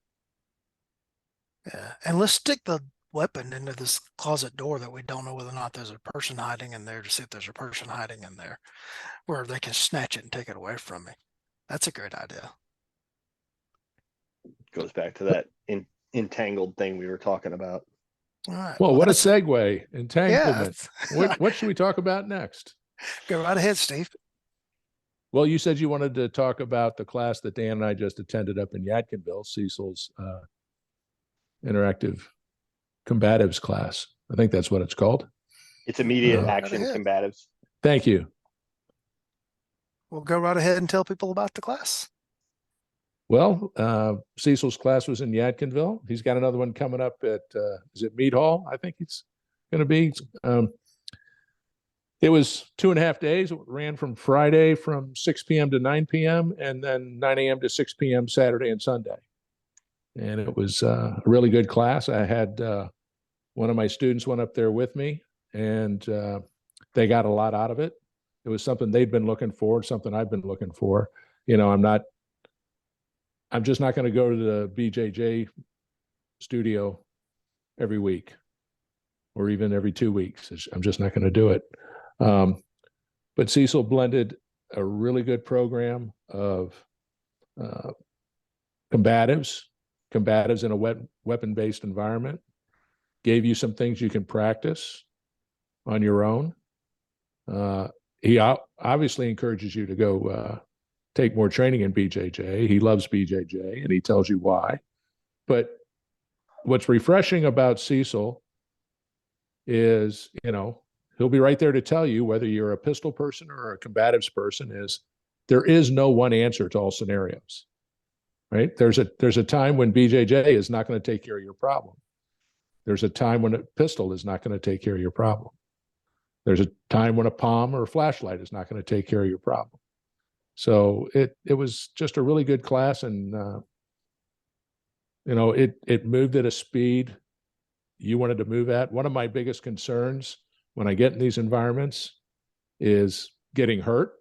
Yeah. And let's stick the weapon into this closet door that we don't know whether or not there's a person hiding in there, to see if there's a person hiding in there where they can snatch it and take it away from me. That's a great idea. goes back to that entangled thing we were talking about. All right. Well, what a that's- segue. Entanglement. Yeah. What should we talk about next? Go right ahead, Steve. Well, you said you wanted to talk about the class that Dan and I just attended up in Yadkinville, Cecil's interactive combatives class. I think that's what it's called. It's immediate Right action ahead. combatives. Thank you. We'll go right ahead and tell people about the class. Well, Cecil's class was in Yadkinville. He's got another one coming up at, is it Mead Hall? I think it's going to be. It was 2.5 days. It ran from Friday from 6 p.m. to 9 p.m. and then 9 a.m. to 6 p.m. Saturday and Sunday. And it was a really good class. I had one of my students went up there with me, and they got a lot out of it. It was something they'd been looking for, something I've been looking for. I'm just not going to go to the BJJ studio every week or even every 2 weeks. I'm just not going to do it. But Cecil blended a really good program of combatives in a weapon-based environment, gave you some things you can practice on your own. He obviously encourages you to go take more training in BJJ. He loves BJJ, and he tells you why. But what's refreshing about Cecil is, he'll be right there to tell you whether you're a pistol person or a combatives person. Is there is no one answer to all scenarios, right? There's a time when BJJ is not going to take care of your problem. There's a time when a pistol is not going to take care of your problem. There's a time when a palm or a flashlight is not going to take care of your problem. So it was just a really good class, and it moved at a speed you wanted to move at. One of my biggest concerns when I get in these environments is getting hurt.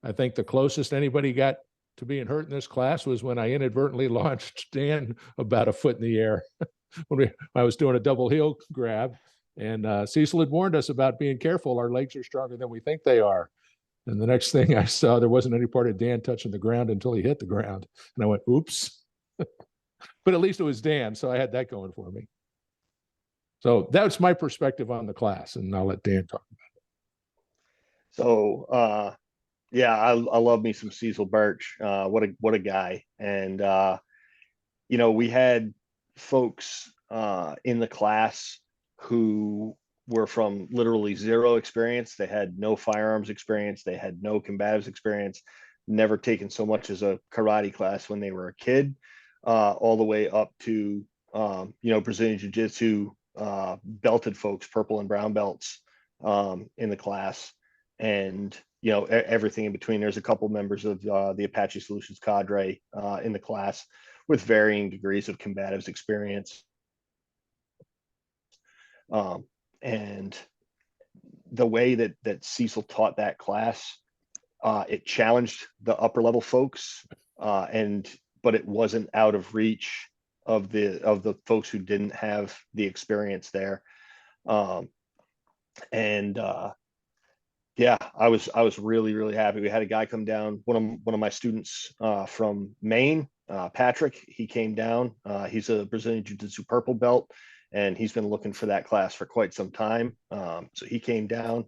I think the closest anybody got to being hurt in this class was when I inadvertently launched Dan about 1 foot in the air when I was doing a double heel grab. And Cecil had warned us about being careful. Our legs are stronger than we think they are. And the next thing I saw, there wasn't any part of Dan touching the ground until he hit the ground. And I went, oops. But at least it was Dan, so I had that going for me. So that's my perspective on the class, and I'll let Dan talk about it. So, yeah, I love me some Cecil Burch. What a guy. And, we had folks in the class who were from literally zero experience. They had no firearms experience. They had no combatives experience, never taken so much as a karate class when they were a kid, all the way up to, Brazilian Jiu-Jitsu, belted folks, purple and brown belts in the class, and everything in between. There's a couple members of the Apache Solutions cadre in the class with varying degrees of combatives experience. And the way that Cecil taught that class, it challenged the upper level folks, but it wasn't out of reach of the folks who didn't have the experience there. Yeah, I was really, really happy. We had a guy come down, one of my students from Maine, Patrick. He came down. He's a Brazilian Jiu-Jitsu purple belt, and he's been looking for that class for quite some time. So he came down,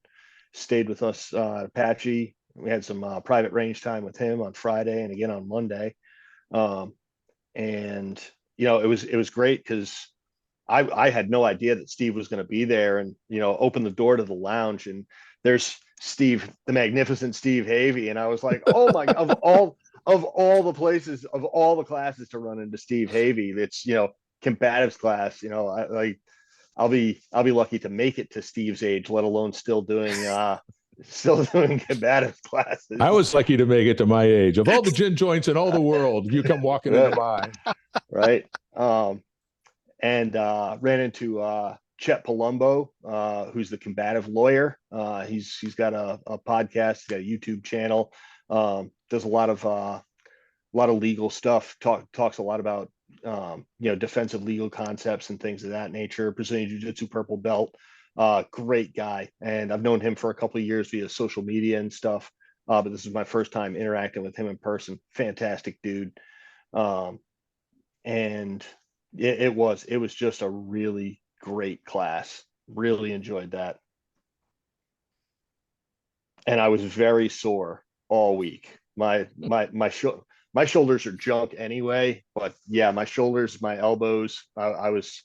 stayed with us at Apache. We had some private range time with him on Friday and again on Monday. And it was great because I had no idea that Steve was going to be there, and open the door to the lounge, and there's the magnificent Steve Havey. And I was like, oh my, of all the places, of all the classes to run into Steve Havey, it's, combatives class, I'll be lucky to make it to Steve's age, let alone still doing combative classes. I was lucky to make it to my age. Of all the gin joints in all the world, you come walking into mine. Right. And ran into Chet Palumbo, who's the combative lawyer. He's got a podcast, he's got a YouTube channel. Does a lot of legal stuff. Talks a lot about defensive legal concepts and things of that nature. Brazilian Jiu-Jitsu purple belt. Great guy, and I've known him for a couple of years via social media and stuff. But this is my first time interacting with him in person. Fantastic dude. And it was just a really great class. Really enjoyed that. And I was very sore all week. My shoulders are junk anyway, but yeah, my shoulders, my elbows, I was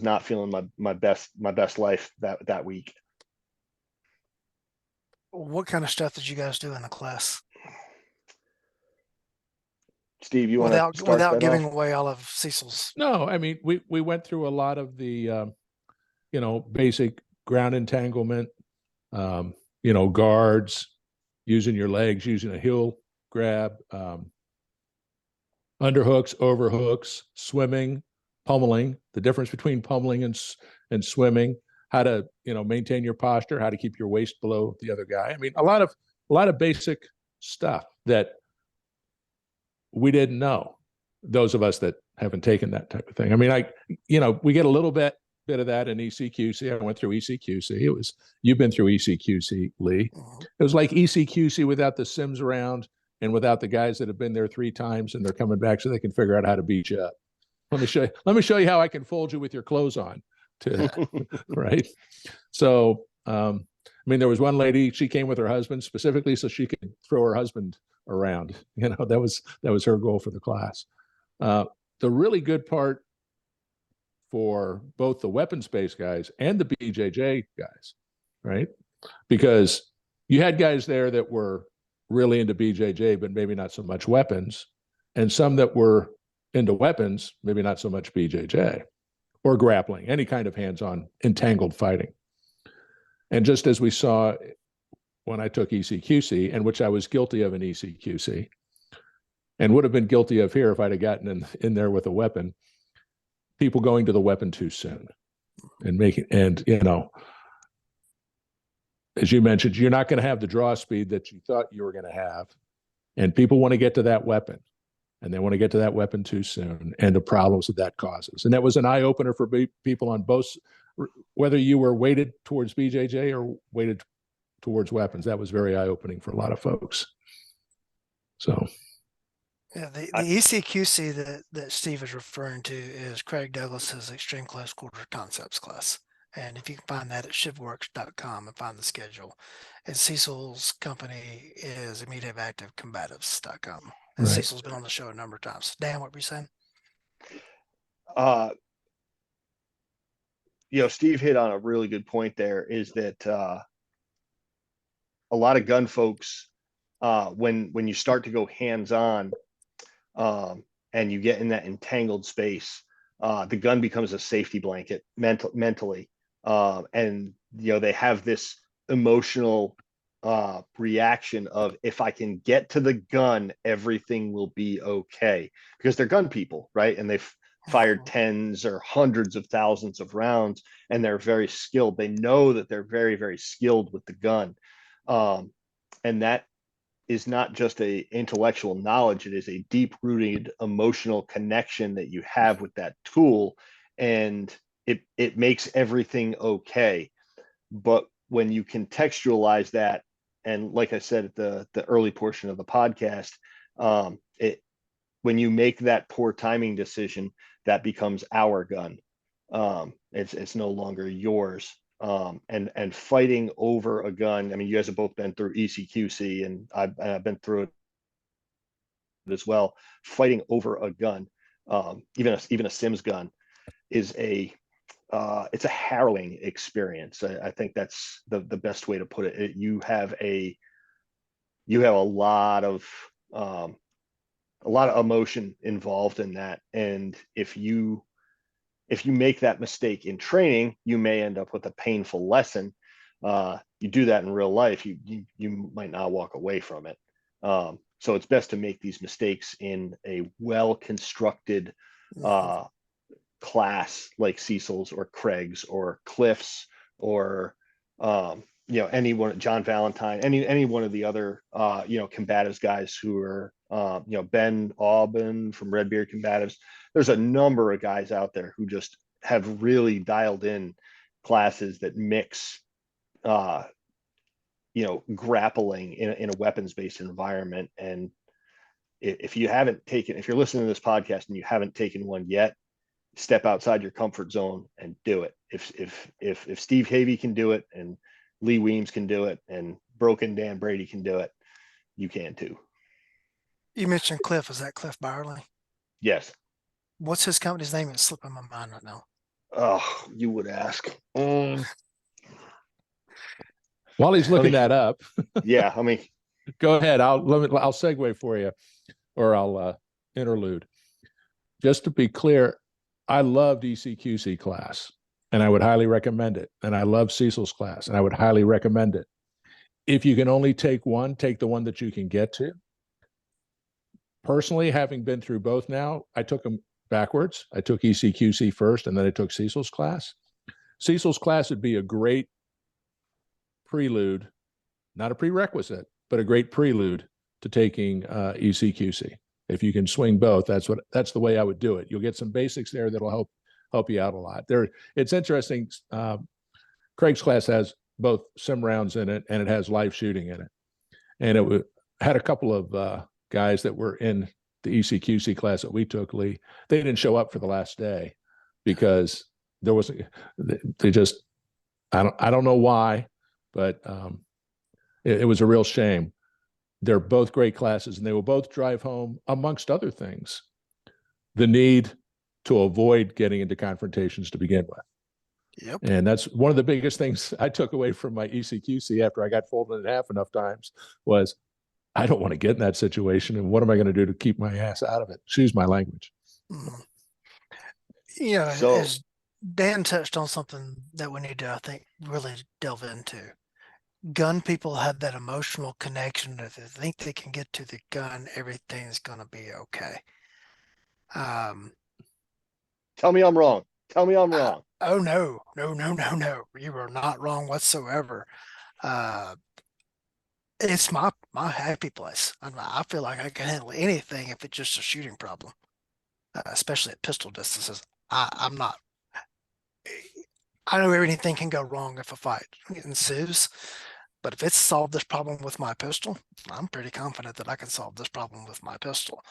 not feeling my best life that week. What kind of stuff did you guys do in the class? Steve, you want to start without giving off? away all of Cecil's? No, I mean, we went through a lot of the basic ground entanglement, guards, using your legs, using a heel grab, underhooks, overhooks, swimming, pummeling, the difference between pummeling and swimming, how to maintain your posture, how to keep your waist below the other guy. I mean, a lot of basic stuff that we didn't know, those of us that haven't taken that type of thing. I mean, we get a little bit of that in ECQC. I went through ECQC. You've been through ECQC, Lee. It was like ECQC without the Sims around and without the guys that have been there 3 times and they're coming back so they can figure out how to beat you up. Let me show you how I can fold you with your clothes on, right? So, there was one lady, she came with her husband specifically so she could throw her husband around. That was her goal for the class. The really good part for both the weapons-based guys and the BJJ guys, right? Because you had guys there that were really into BJJ, but maybe not so much weapons, and some that were into weapons, maybe not so much BJJ or grappling, any kind of hands-on entangled fighting. And just as we saw when I took ECQC, and which I was guilty of in ECQC, and would have been guilty of here if I'd have gotten in there with a weapon, people going to the weapon too soon and as you mentioned, you're not going to have the draw speed that you thought you were going to have. And people want to get to that weapon, and they want to get to that weapon too soon, and the problems that causes. And that was an eye-opener for people on both, whether you were weighted towards BJJ or weighted towards weapons. That was very eye-opening for a lot of folks. So yeah, the ECQC that Steve is referring to is Craig Douglas's Extreme Close Quarter Concepts class. And if you can find that at shivworks.com and find the schedule. And Cecil's company is immediateactivecombatives.com. And right. Cecil's been on the show a number of times. Dan, what were you saying? Steve hit on a really good point there, is that a lot of gun folks, when you start to go hands-on, and you get in that entangled space, the gun becomes a safety blanket mentally. And they have this emotional reaction of, if I can get to the gun, everything will be okay, because they're gun people, right? And they've fired tens or hundreds of thousands of rounds, and they're very skilled. They know that they're very, very skilled with the gun. And that is not just a intellectual knowledge, it is a deep-rooted emotional connection that you have with that tool, and it makes everything okay. But when you contextualize that, and like I said at the early portion of the podcast, when you make that poor timing decision, that becomes our gun. It's no longer yours. And fighting over a gun. I mean, you guys have both been through ECQC, and I've been through it as well. Fighting over a gun, even a Sims gun, is it's a harrowing experience. I think that's the best way to put it. You have a lot of emotion involved in that, and if you make that mistake in training, you may end up with a painful lesson. You do that in real life, you might not walk away from it. So it's best to make these mistakes in a well-constructed class like Cecil's or Craig's or Cliff's or anyone, John Valentine, any one of the other combatives guys who are Ben Aubin from Redbeard Combatives. There's a number of guys out there who just have really dialed in classes that mix grappling in a weapons-based environment. And if you're listening to this podcast and you haven't taken one yet, step outside your comfort zone and do it. If Steve Havey can do it, and Lee Weems can do it, and Broken Dan Brady can do it, you can too. You mentioned Cliff. Is that Cliff Byerly? Yes. What's his company's name? It's slipping my mind right now. Oh, you would ask. While he's looking that up, yeah, go ahead. I'll segue for you, or I'll interlude. Just to be clear, I loved ECQC class, and I would highly recommend it. And I love Cecil's class, and I would highly recommend it. If you can only take one, take the one that you can get to. Personally, having been through both now, I took them backwards. I took ECQC first, and then I took Cecil's class. Cecil's class would be a great prelude, not a prerequisite, but a great prelude to taking ECQC. If you can swing both, that's the way I would do it. You'll get some basics there that'll help you out a lot. It's interesting. Craig's class has both sim rounds in it, and it has live shooting in it. And it had a couple of guys that were in the ECQC class that we took, Lee. They didn't show up for the last day because there wasn't. They just, I don't know why, but it was a real shame. They're both great classes, and they will both drive home, amongst other things, the need to avoid getting into confrontations to begin with. Yep. And that's one of the biggest things I took away from my ECQC after I got folded in half enough times was, I don't want to get in that situation, and what am I going to do to keep my ass out of it? Excuse my language. As Dan touched on something that we need to, I think, really delve into. Gun people have that emotional connection that they think they can get to the gun, everything's going to be okay. Tell me I'm wrong. Tell me I'm wrong. Oh, no. You are not wrong whatsoever. It's my happy place. I feel like I can handle anything if it's just a shooting problem, especially at pistol distances. I know everything can go wrong if a fight ensues, but if it's solved this problem with my pistol, I'm pretty confident that I can solve this problem with my pistol.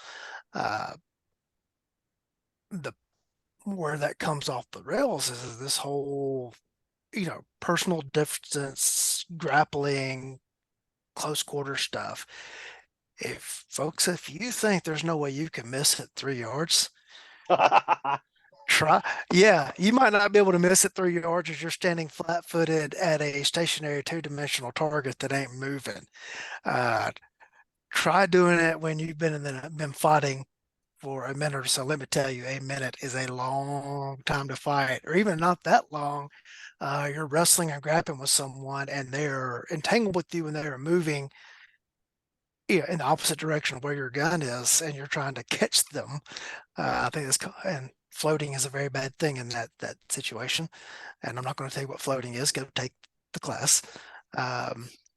Where that comes off the rails is this whole, personal distance, grappling, close quarter stuff. If you think there's no way you can miss it 3 yards, try. Yeah, you might not be able to miss it 3 yards as you're standing flat-footed at a stationary 2-dimensional target that ain't moving. Try doing it when you've been fighting for a minute or so. Let me tell you, a minute is a long time to fight, or even not that long. You're wrestling and grappling with someone, and they're entangled with you, and they're moving in the opposite direction of where your gun is, and you're trying to catch them. I think and floating is a very bad thing in that situation. And I'm not going to tell you what floating is. Go take the class.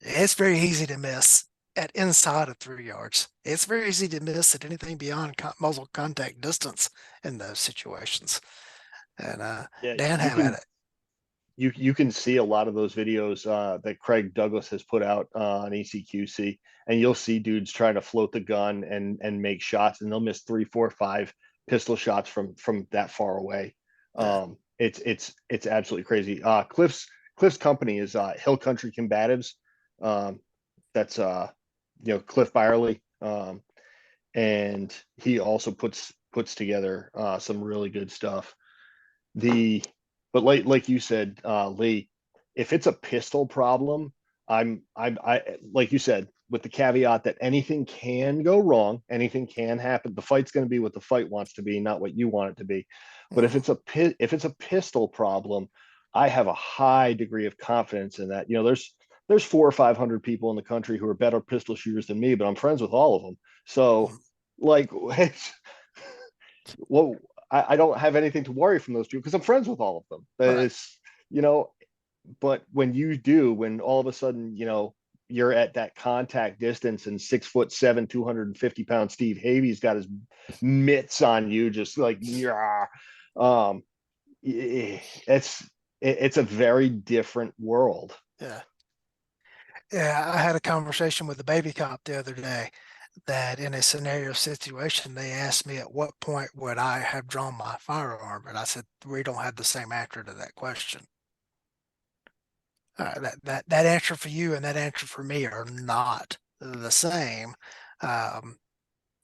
It's very easy to miss at inside of 3 yards. It's very easy to miss at anything beyond muzzle contact distance in those situations. And Dan, have at it. You can see a lot of those videos that Craig Douglas has put out on ECQC, and you'll see dudes trying to float the gun and make shots, and they'll miss 3, 4, 5 pistol shots from that far away. It's absolutely crazy. Cliff's company is Hill Country Combatives. That's Cliff Byerly, and he also puts together some really good stuff. But like you said, Lee, if it's a pistol problem, I like you said, with the caveat that anything can go wrong, anything can happen. The fight's going to be what the fight wants to be, not what you want it to be. But if Mhm. it's a pistol problem, I have a high degree of confidence in that. You know, there's 400 or 500 people in the country who are better pistol shooters than me, but I'm friends with all of them. So, Mhm. like, well, I don't have anything to worry from those people because I'm friends with all of them. Right. It's, you know, but when you do, when all of a sudden, you know, you're at that contact distance and 6'7", 250 pound Steve Havey's got his mitts on you, just like, yeah. Um, it's a very different world. Yeah. Yeah. I had a conversation with the baby cop the other day that in a scenario situation, they asked me at what point would I have drawn my firearm? And I said, we don't have the same answer to that question. That answer for you and that answer for me are not the same. Um,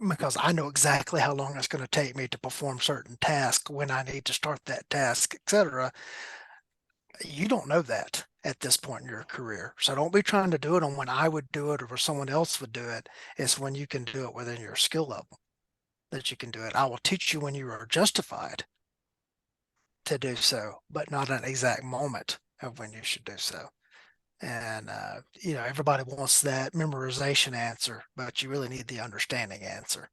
because I know exactly how long it's going to take me to perform certain tasks, when I need to start that task, etc. You don't know that at this point in your career. So don't be trying to do it on when I would do it or someone else would do it. It's when you can do it within your skill level that you can do it. I will teach you when you are justified to do so, but not an exact moment of when you should do so. And everybody wants that memorization answer, but you really need the understanding answer.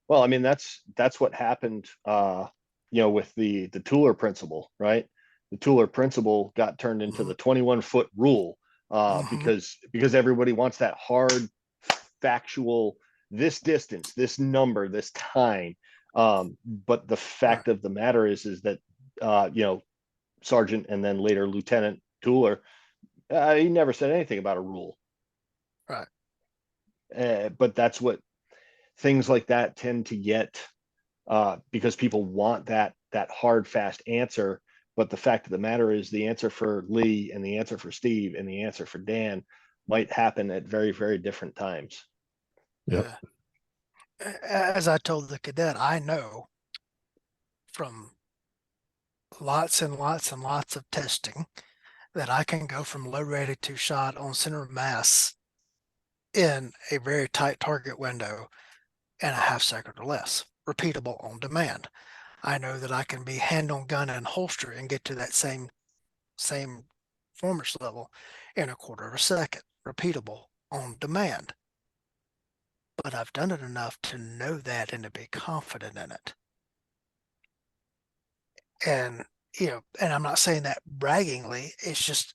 Well, I mean, that's what happened, you know, with the Tooler principle, right? The Tooler principle got turned into Mm-hmm. the 21-foot rule, Mm-hmm. because everybody wants that hard, factual, this distance, this number, this time. But the Right. fact of the matter is that, you know, Sergeant and then later Lieutenant Tooler, he never said anything about a rule. Right. But that's what things like that tend to get, because people want that hard, fast answer. But the fact of the matter is, the answer for Lee and the answer for Steve and the answer for Dan might happen at very, very different times. Yep. Yeah. As I told the cadet, I know from lots and lots and lots of testing that I can go from low rated to shot on center of mass in a very tight target window in a half second or less, repeatable on demand. I know that I can be hand on gun and holster and get to that same performance level in a quarter of a second, repeatable on demand. But I've done it enough to know that and to be confident in it. And and I'm not saying that braggingly. It's just,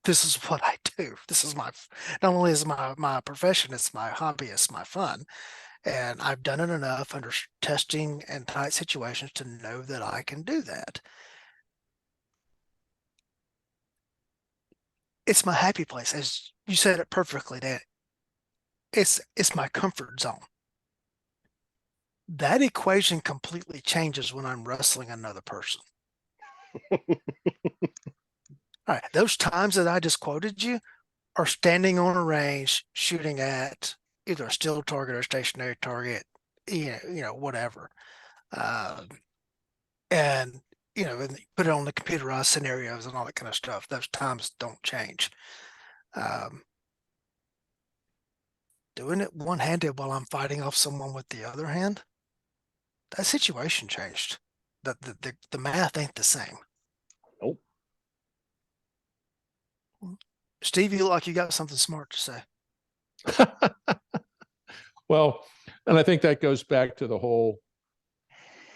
this is what I do. This is my, not only is my profession, it's my hobby, it's my fun. And I've done it enough under testing and tight situations to know that I can do that. It's my happy place, as you said it perfectly, Dan. It's my comfort zone. That equation completely changes when I'm wrestling another person. All right, those times that I just quoted you are standing on a range shooting at either a still target or a stationary target, whatever. Um, and and put it on the computerized scenarios and all that kind of stuff. Those times don't change. Um, Doing it one-handed while I'm fighting off someone with the other hand, that situation changed. The math ain't the same. Nope. Steve, you look like you got something smart to say. Well, and I think that goes back to the whole,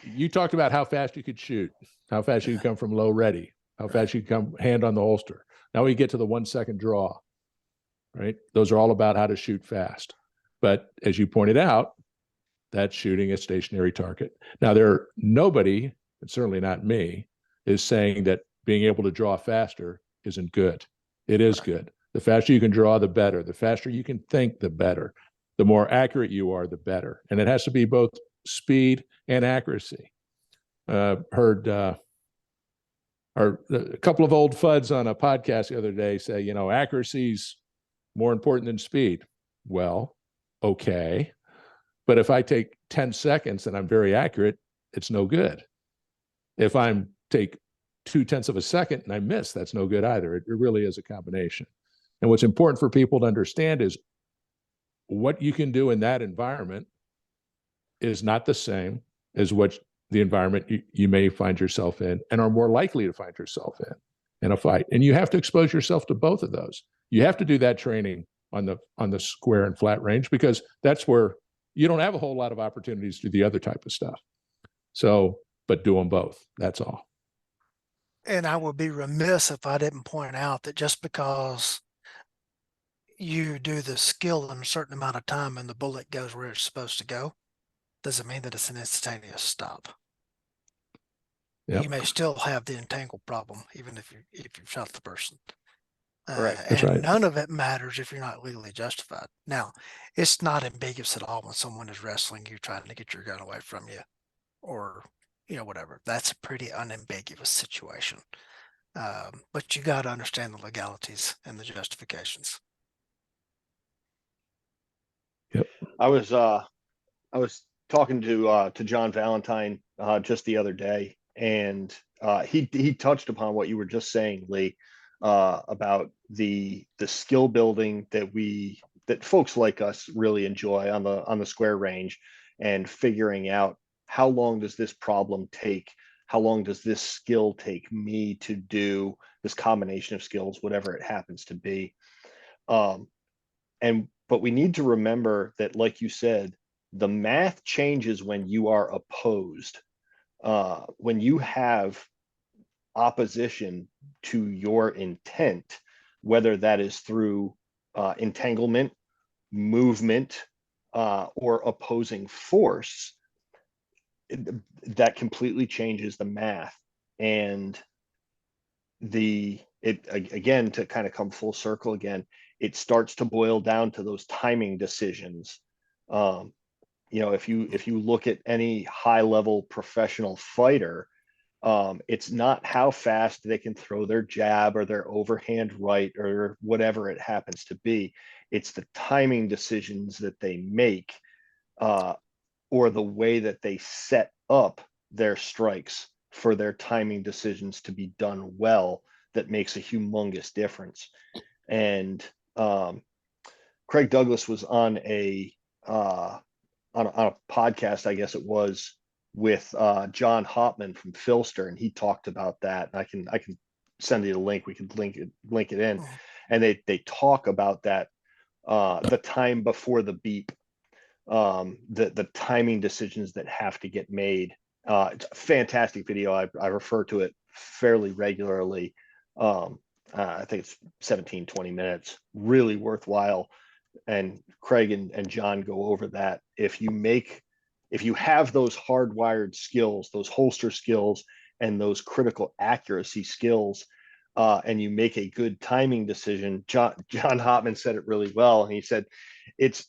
you talked about how fast you could shoot, how fast you Yeah, could come from low ready, how right. fast you could come hand on the holster. Now we get to the 1 second draw, right? Those are all about how to shoot fast. But as you pointed out, that's shooting a stationary target. Now nobody, and certainly not me, is saying that being able to draw faster isn't good. It is Right. good. The faster you can draw, the better. The faster you can think, the better. The more accurate you are, the better. And it has to be both speed and accuracy. Heard a couple of old fuds on a podcast the other day say, accuracy's more important than speed. Well, okay. But if I take 10 seconds and I'm very accurate, it's no good. If I'm take 0.2 of a second and I miss, that's no good either. It really is a combination. And what's important for people to understand is what you can do in that environment is not the same as what the environment you may find yourself in and are more likely to find yourself in a fight. And you have to expose yourself to both of those. You have to do that training on the square and flat range, because that's where you don't have a whole lot of opportunities to do the other type of stuff. So, but do them both. That's all. And I would be remiss if I didn't point out that just because you do the skill in a certain amount of time and the bullet goes where it's supposed to go, doesn't mean that it's an instantaneous stop. Yep. You may still have the entangled problem, even if you've shot the person. Right. That's And right. none of it matters if you're not legally justified. Now, it's not ambiguous at all when someone is wrestling you, trying to get your gun away from you, or whatever. That's a pretty unambiguous situation. But you got to understand the legalities and the justifications. Yep. I was talking to John Valentine just the other day, and he touched upon what you were just saying, Lee, about the skill building that folks like us really enjoy on the square range, and figuring out how long does this problem take, how long does this skill take me to do, this combination of skills, whatever it happens to be. But we need to remember that, like you said, the math changes when you are opposed. When you have opposition to your intent, whether that is through entanglement, movement, or opposing force, that completely changes the math. And again, to kind of come full circle again, it starts to boil down to those timing decisions. If you look at any high level professional fighter, it's not how fast they can throw their jab or their overhand right or whatever it happens to be. It's the timing decisions that they make, or the way that they set up their strikes for their timing decisions to be done well, that makes a humongous difference. And Craig Douglas was on a podcast, I guess it was, with John Hopman from Philster, and he talked about that. And I can send you the link. We can link it in, and they talk about that, the time before the beep, the timing decisions that have to get made. It's a fantastic video. I refer to it fairly regularly. I think it's 17-20 minutes, really worthwhile. And Craig and John go over that. If you have those hardwired skills, those holster skills, and those critical accuracy skills, and you make a good timing decision, John Hopman said it really well. And he said, it's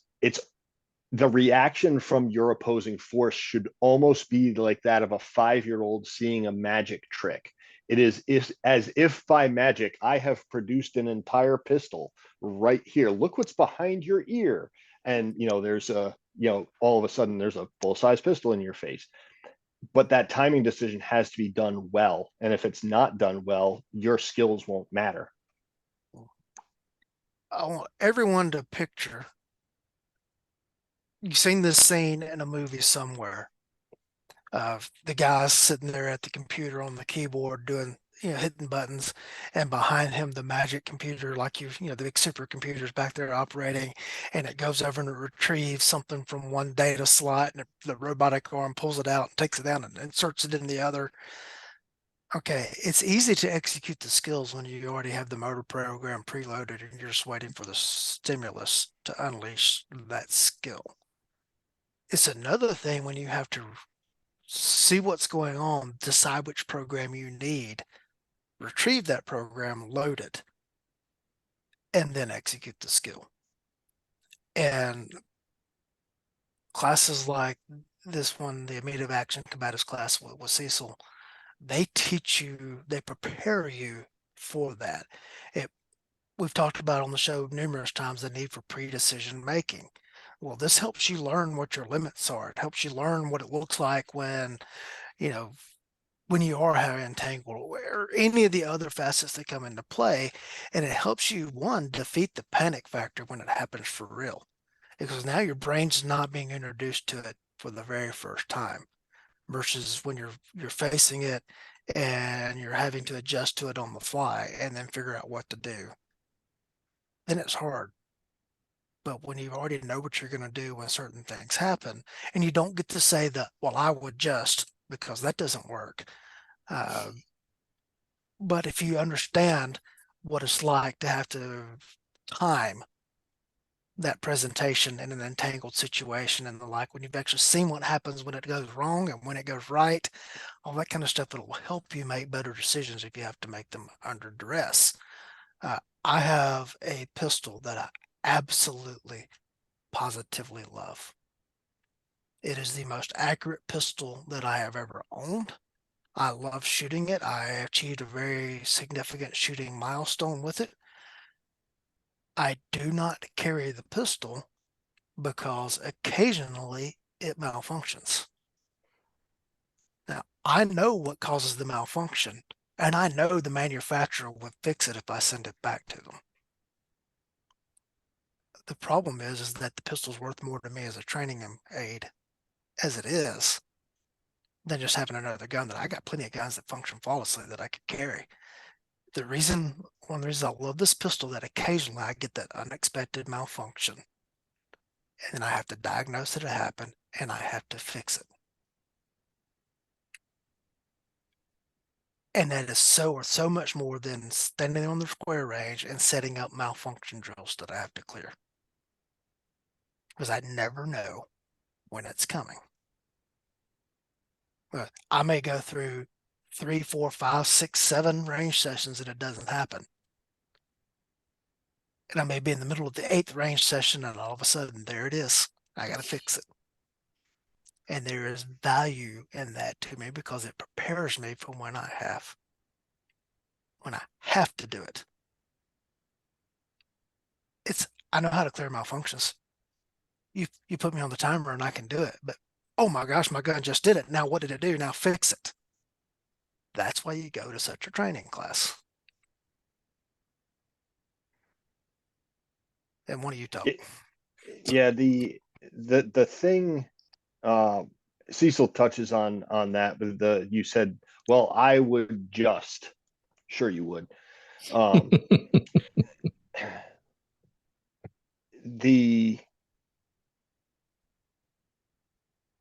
the reaction from your opposing force should almost be like that of a 5-year-old seeing a magic trick. It is as if by magic, I have produced an entire pistol right here. Look what's behind your ear. And, there's all of a sudden there's a full-size pistol in your face. But that timing decision has to be done well. And if it's not done well, your skills won't matter. I want everyone to picture, you've seen this scene in a movie somewhere, of the guy sitting there at the computer on the keyboard doing, hitting buttons, and behind him the magic computer, like the big supercomputers back there operating, and it goes over and it retrieves something from one data slot, and the robotic arm pulls it out and takes it down and inserts it in the other. Okay, it's easy to execute the skills when you already have the motor program preloaded and you're just waiting for the stimulus to unleash that skill. It's another thing when you have to see what's going on, decide which program you need, retrieve that program, load it, and then execute the skill. And classes like this one, the immediate action combatives class with Cecil, they teach you, they prepare you for that. We've talked about on the show numerous times the need for pre-decision making. Well, this helps you learn what your limits are. It helps you learn what it looks like when, when you are having entangled or any of the other facets that come into play. And it helps you, one, defeat the panic factor when it happens for real, because now your brain's not being introduced to it for the very first time, versus when you're facing it and you're having to adjust to it on the fly and then figure out what to do. Then it's hard. But when you already know what you're going to do when certain things happen, and you don't get to say that, well, I would just, because that doesn't work. But if you understand what it's like to have to time that presentation in an entangled situation and the like, when you've actually seen what happens when it goes wrong and when it goes right, all that kind of stuff, it will help you make better decisions if you have to make them under duress. I have a pistol that I absolutely, positively love. It is the most accurate pistol that I have ever owned. I love shooting it. I achieved a very significant shooting milestone with it. I do not carry the pistol because occasionally it malfunctions. Now, I know what causes the malfunction, and I know the manufacturer would fix it if I send it back to them. The problem is that the pistol's worth more to me as a training aid as it is than just having another gun. That I got plenty of guns that function flawlessly that I could carry. One of the reasons I love this pistol, that occasionally I get that unexpected malfunction, and then I have to diagnose that it happened and I have to fix it. And that is so much more than standing on the square range and setting up malfunction drills that I have to clear, because I never know when it's coming. I may go through 3, 4, 5, 6, 7 range sessions and it doesn't happen. And I may be in the middle of the 8th range session and all of a sudden there it is. I got to fix it. And there is value in that to me because it prepares me for when I have to do it. I know how to clear malfunctions. You put me on the timer and I can do it, but oh my gosh, my gun just did it. Now what did it do? Now fix it. That's why you go to such a training class. And what do you talk? Yeah, the thing Cecil touches on that, but you said, well, I would just, sure you would.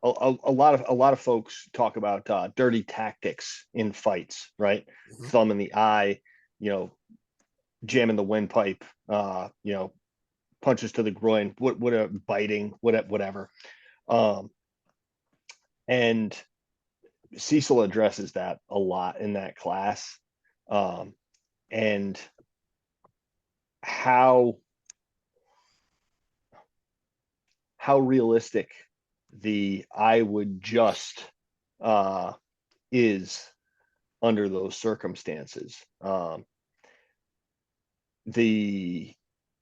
A lot of folks talk about dirty tactics in fights, right? Mm-hmm. Thumb in the eye, jamming the windpipe, punches to the groin, what biting, whatever. And Cecil addresses that a lot in that class, and how realistic the I would just is under those circumstances. The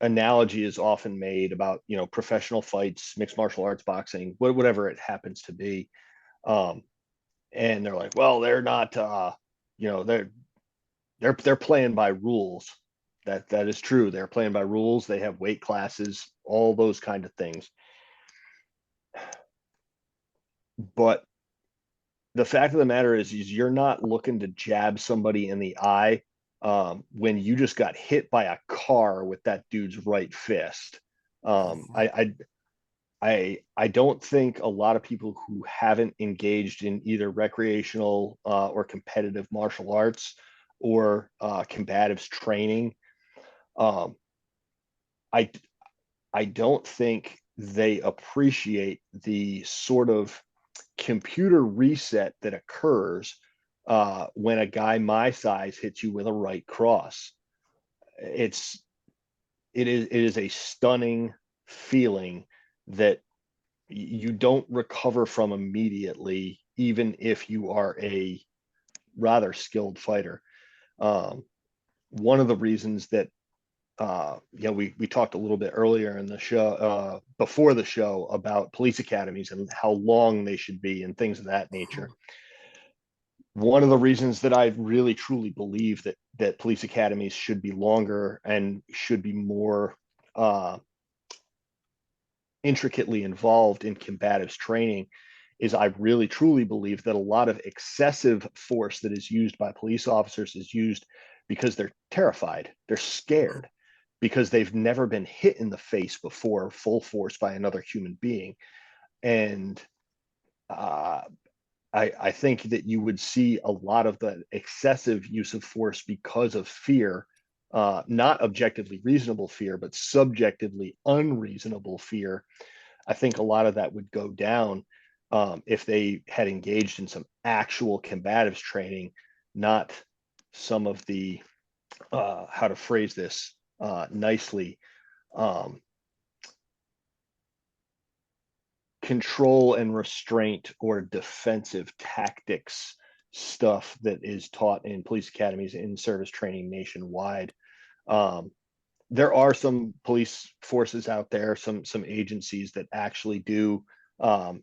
analogy is often made about professional fights, mixed martial arts, boxing, whatever it happens to be, and they're like, well, they're not they're playing by rules. That is true. They're playing by rules. They have weight classes, all those kind of things. But the fact of the matter is you're not looking to jab somebody in the eye when you just got hit by a car with that dude's right fist. I don't think a lot of people who haven't engaged in either recreational or competitive martial arts or combatives training, I don't think they appreciate the sort of computer reset that occurs when a guy my size hits you with a right cross. It is a stunning feeling that you don't recover from immediately, even if you are a rather skilled fighter. One of the reasons that we talked a little bit earlier in the show, before the show, about police academies and how long they should be and things of that nature. one of the reasons that I really truly believe that police academies should be longer and should be more intricately involved in combatives training is I really truly believe that a lot of excessive force that is used by police officers is used because they're terrified, they're scared, because they've never been hit in the face before full force by another human being. And I think that you would see a lot of the excessive use of force because of fear, not objectively reasonable fear, but subjectively unreasonable fear. I think a lot of that would go down if they had engaged in some actual combatives training, not some of the, how to phrase this nicely, um, control and restraint or defensive tactics stuff that is taught in police academies in service training nationwide. Um, there are some police forces out there, some agencies that actually do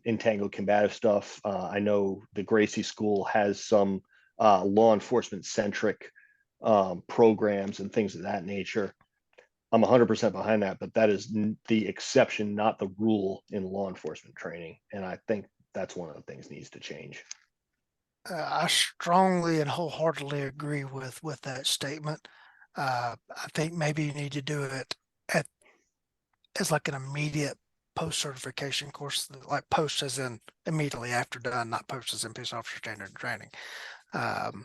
entangled combative stuff. I know the Gracie School has some law enforcement centric programs and things of that nature. I'm 100% behind that, but that is the exception, not the rule in law enforcement training. And I think that's one of the things needs to change. I strongly and wholeheartedly agree with that statement. I think maybe you need to do it at as like an immediate post certification course, like post as in immediately after done, not post as in peace officer standard training. Um,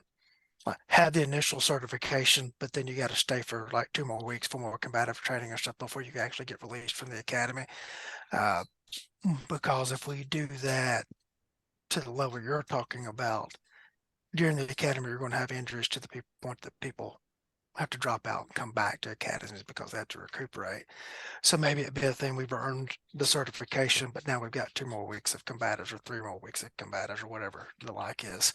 have the initial certification, but then you got to stay for like 2 more weeks for more combative training or stuff before you can actually get released from the academy. Because if we do that to the level you're talking about during the academy, you're going to have injuries to the point that people have to drop out and come back to academies because they have to recuperate. So maybe it'd be a thing we've earned the certification, but now we've got 2 more weeks of combatives or 3 more weeks of combatives or whatever the like is.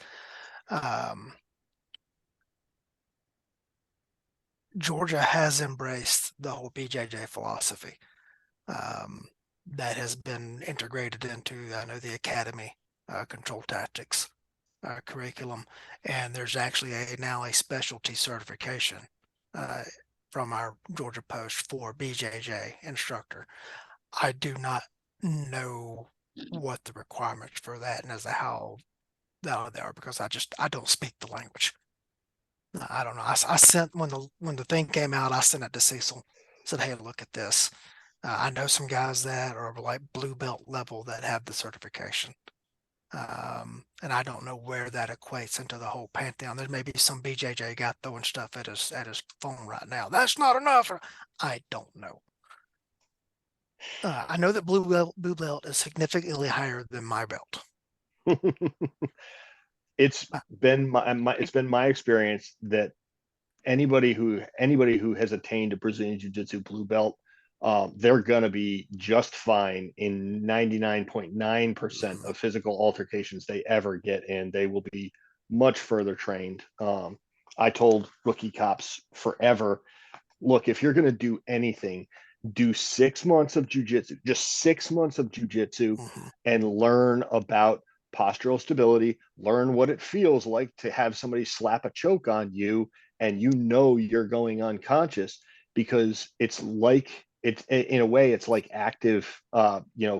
Georgia has embraced the whole BJJ philosophy that has been integrated into, I know, the academy control tactics curriculum, and there's actually now a specialty certification from our Georgia Post for BJJ instructor. I do not know what the requirements for that and as to how they are because I don't speak the language. I don't know. I sent when the thing came out, I sent it to Cecil. Said, "Hey, look at this." I know some guys that are like blue belt level that have the certification. And I don't know where that equates into the whole pantheon. There may be some BJJ guy throwing stuff at his phone right now. That's not enough. I don't know. I know that blue belt is significantly higher than my belt. It's been my experience that anybody who has attained a Brazilian Jiu-Jitsu blue belt, they're gonna be just fine in 99.9% of physical altercations they ever get in. They will be much further trained. I told rookie cops forever, look, if you're gonna do anything, do 6 months of jujitsu, just 6 months of jujitsu, and learn about postural stability, learn what it feels like to have somebody slap a choke on you and you know you're going unconscious, because it's like it's in a way it's like active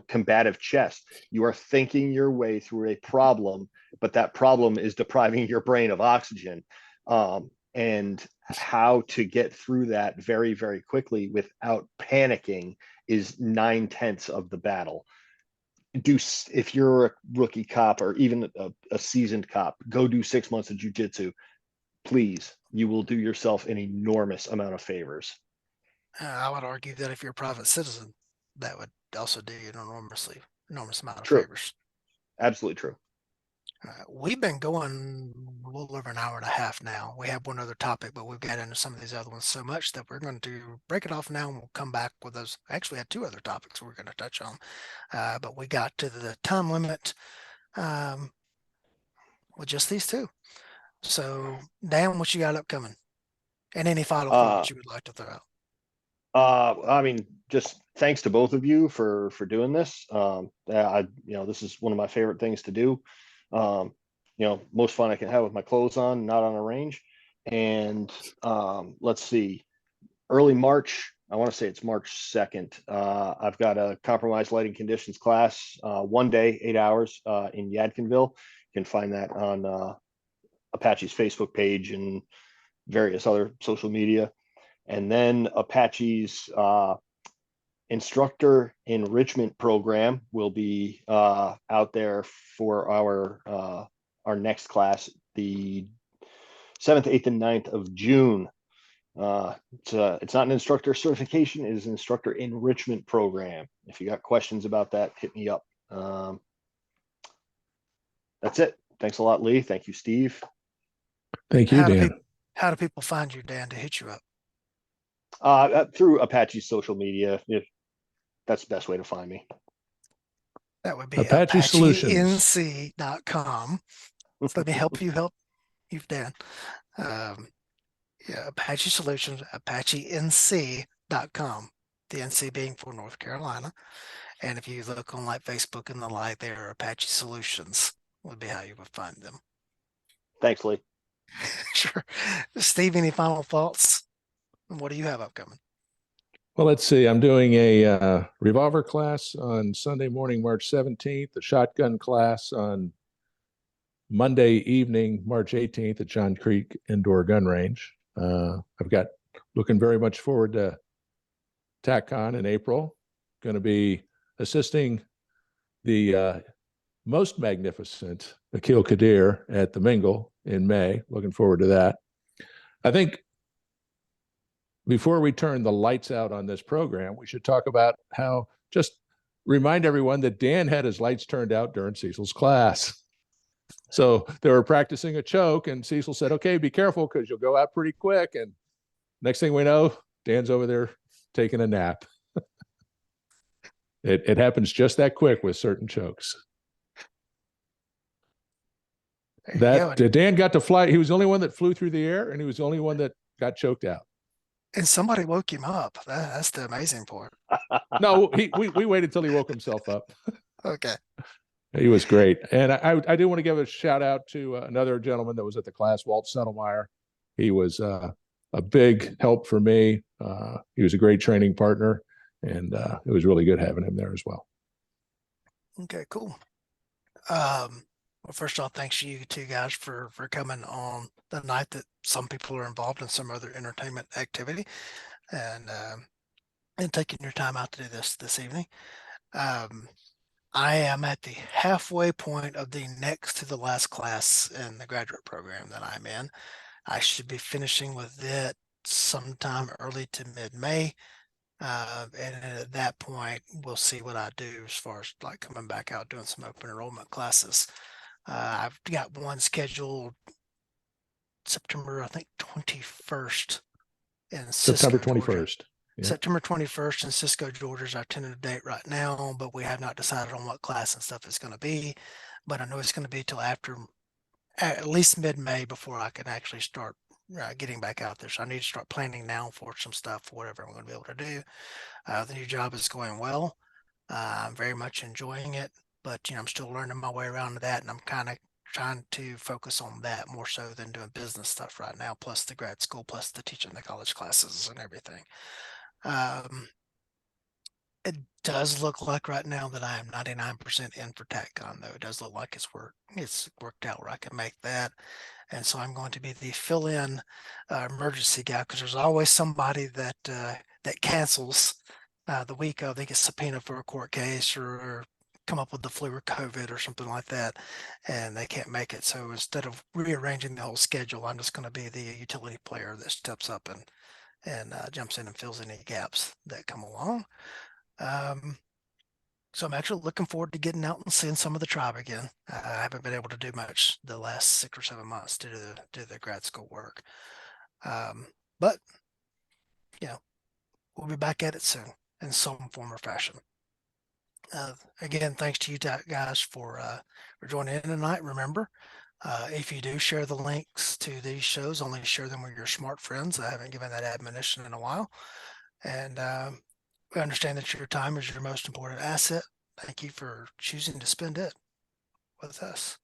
combative chess. You are thinking your way through a problem, but that problem is depriving your brain of oxygen, and how to get through that very, very quickly without panicking is 9/10 of the battle. If you're a rookie cop or even a seasoned cop, go do 6 months of jujitsu, please. You will do yourself an enormous amount of favors. I would argue that if you're a private citizen, that would also do you an enormous amount of True. favors. Absolutely true. We've been going a little over an hour and a half now. We have one other topic, but we've got into some of these other ones so much that we're going to break it off now and we'll come back with those. Actually, we had two other topics we're going to touch on, but we got to the time limit with just these two. So, Dan, what you got upcoming? And any final thoughts you would like to throw out? I mean, just thanks to both of you for doing this. This is one of my favorite things to do. most fun I can have with my clothes on, not on a range. And let's see, early March, I want to say it's March 2nd. I've got a compromised lighting conditions class, 1 day, 8 hours in Yadkinville. You can find that on Apache's Facebook page and various other social media. And then Apache's instructor enrichment program will be out there for our next class, the 7th, 8th, and 9th of June. It's not an instructor certification, it is an instructor enrichment program. If you got questions about that, hit me up. That's it. Thanks a lot, Lee. Thank you, Steve. Thank you, Dan. How do people find you, Dan, to hit you up? Through Apache's social media, if that's the best way to find me. That would be Apache Solutions. ApacheNC.com. So let me help you, Dan. Yeah, Apache Solutions, ApacheNC.com. The NC being for North Carolina. And if you look on like Facebook and the like, there, Apache Solutions would be how you would find them. Thanks, Lee. Sure. Steve, any final thoughts? What do you have upcoming? Well, let's see. I'm doing a revolver class on Sunday morning, March 17th, a shotgun class on Monday evening, March 18th at John Creek Indoor Gun Range. I've got looking very much forward to TACCON in April. Going to be assisting the most magnificent Akil Kadir at the Mingle in May. Looking forward to that. I think before we turn the lights out on this program, we should talk about how, just remind everyone that Dan had his lights turned out during Cecil's class. So they were practicing a choke, and Cecil said, okay, be careful because you'll go out pretty quick. And next thing we know, Dan's over there taking a nap. It happens just that quick with certain chokes. Dan got to fly. He was the only one that flew through the air, and he was the only one that got choked out. And somebody woke him up. That's the amazing part. No, we waited till he woke himself up. Okay. He was great. And I do want to give a shout out to another gentleman that was at the class, Walt Settlemeyer. He was a big help for me. He was a great training partner, and it was really good having him there as well. Okay, cool. Well, first off, thanks to you two guys for coming on the night that some people are involved in some other entertainment activity, and taking your time out to do this evening. I am at the halfway point of the next to the last class in the graduate program that I'm in. I should be finishing with it sometime early to mid-May. And at that point, we'll see what I do as far as like coming back out doing some open enrollment classes. I've got one scheduled September, I think 21st in September Cisco, 21st. Georgia. Yeah. September 21st in Cisco, Georgia is our tentative date right now, but we have not decided on what class and stuff it's going to be. But I know it's going to be till after at least mid-May before I can actually start getting back out there. So I need to start planning now for some stuff, for whatever I'm going to be able to do. The new job is going well. I'm very much enjoying it, but I'm still learning my way around to that, and I'm kind of trying to focus on that more so than doing business stuff right now, plus the grad school, plus the teaching the college classes and everything. It does look like right now that I am 99% in for TACCON, though. It does look like it's worked out where I can make that. And so I'm going to be the fill-in emergency guy, because there's always somebody that cancels the week of. They get subpoenaed for a court case or come up with the flu or COVID or something like that, and they can't make it. So instead of rearranging the whole schedule, I'm just going to be the utility player that steps up and jumps in and fills any gaps that come along. So I'm actually looking forward to getting out and seeing some of the tribe again. I haven't been able to do much the last 6 or 7 months due to the grad school work. But we'll be back at it soon in some form or fashion. Again, thanks to you guys for joining in tonight. Remember, if you do share the links to these shows, only share them with your smart friends. I haven't given that admonition in a while. And we understand that your time is your most important asset. Thank you for choosing to spend it with us.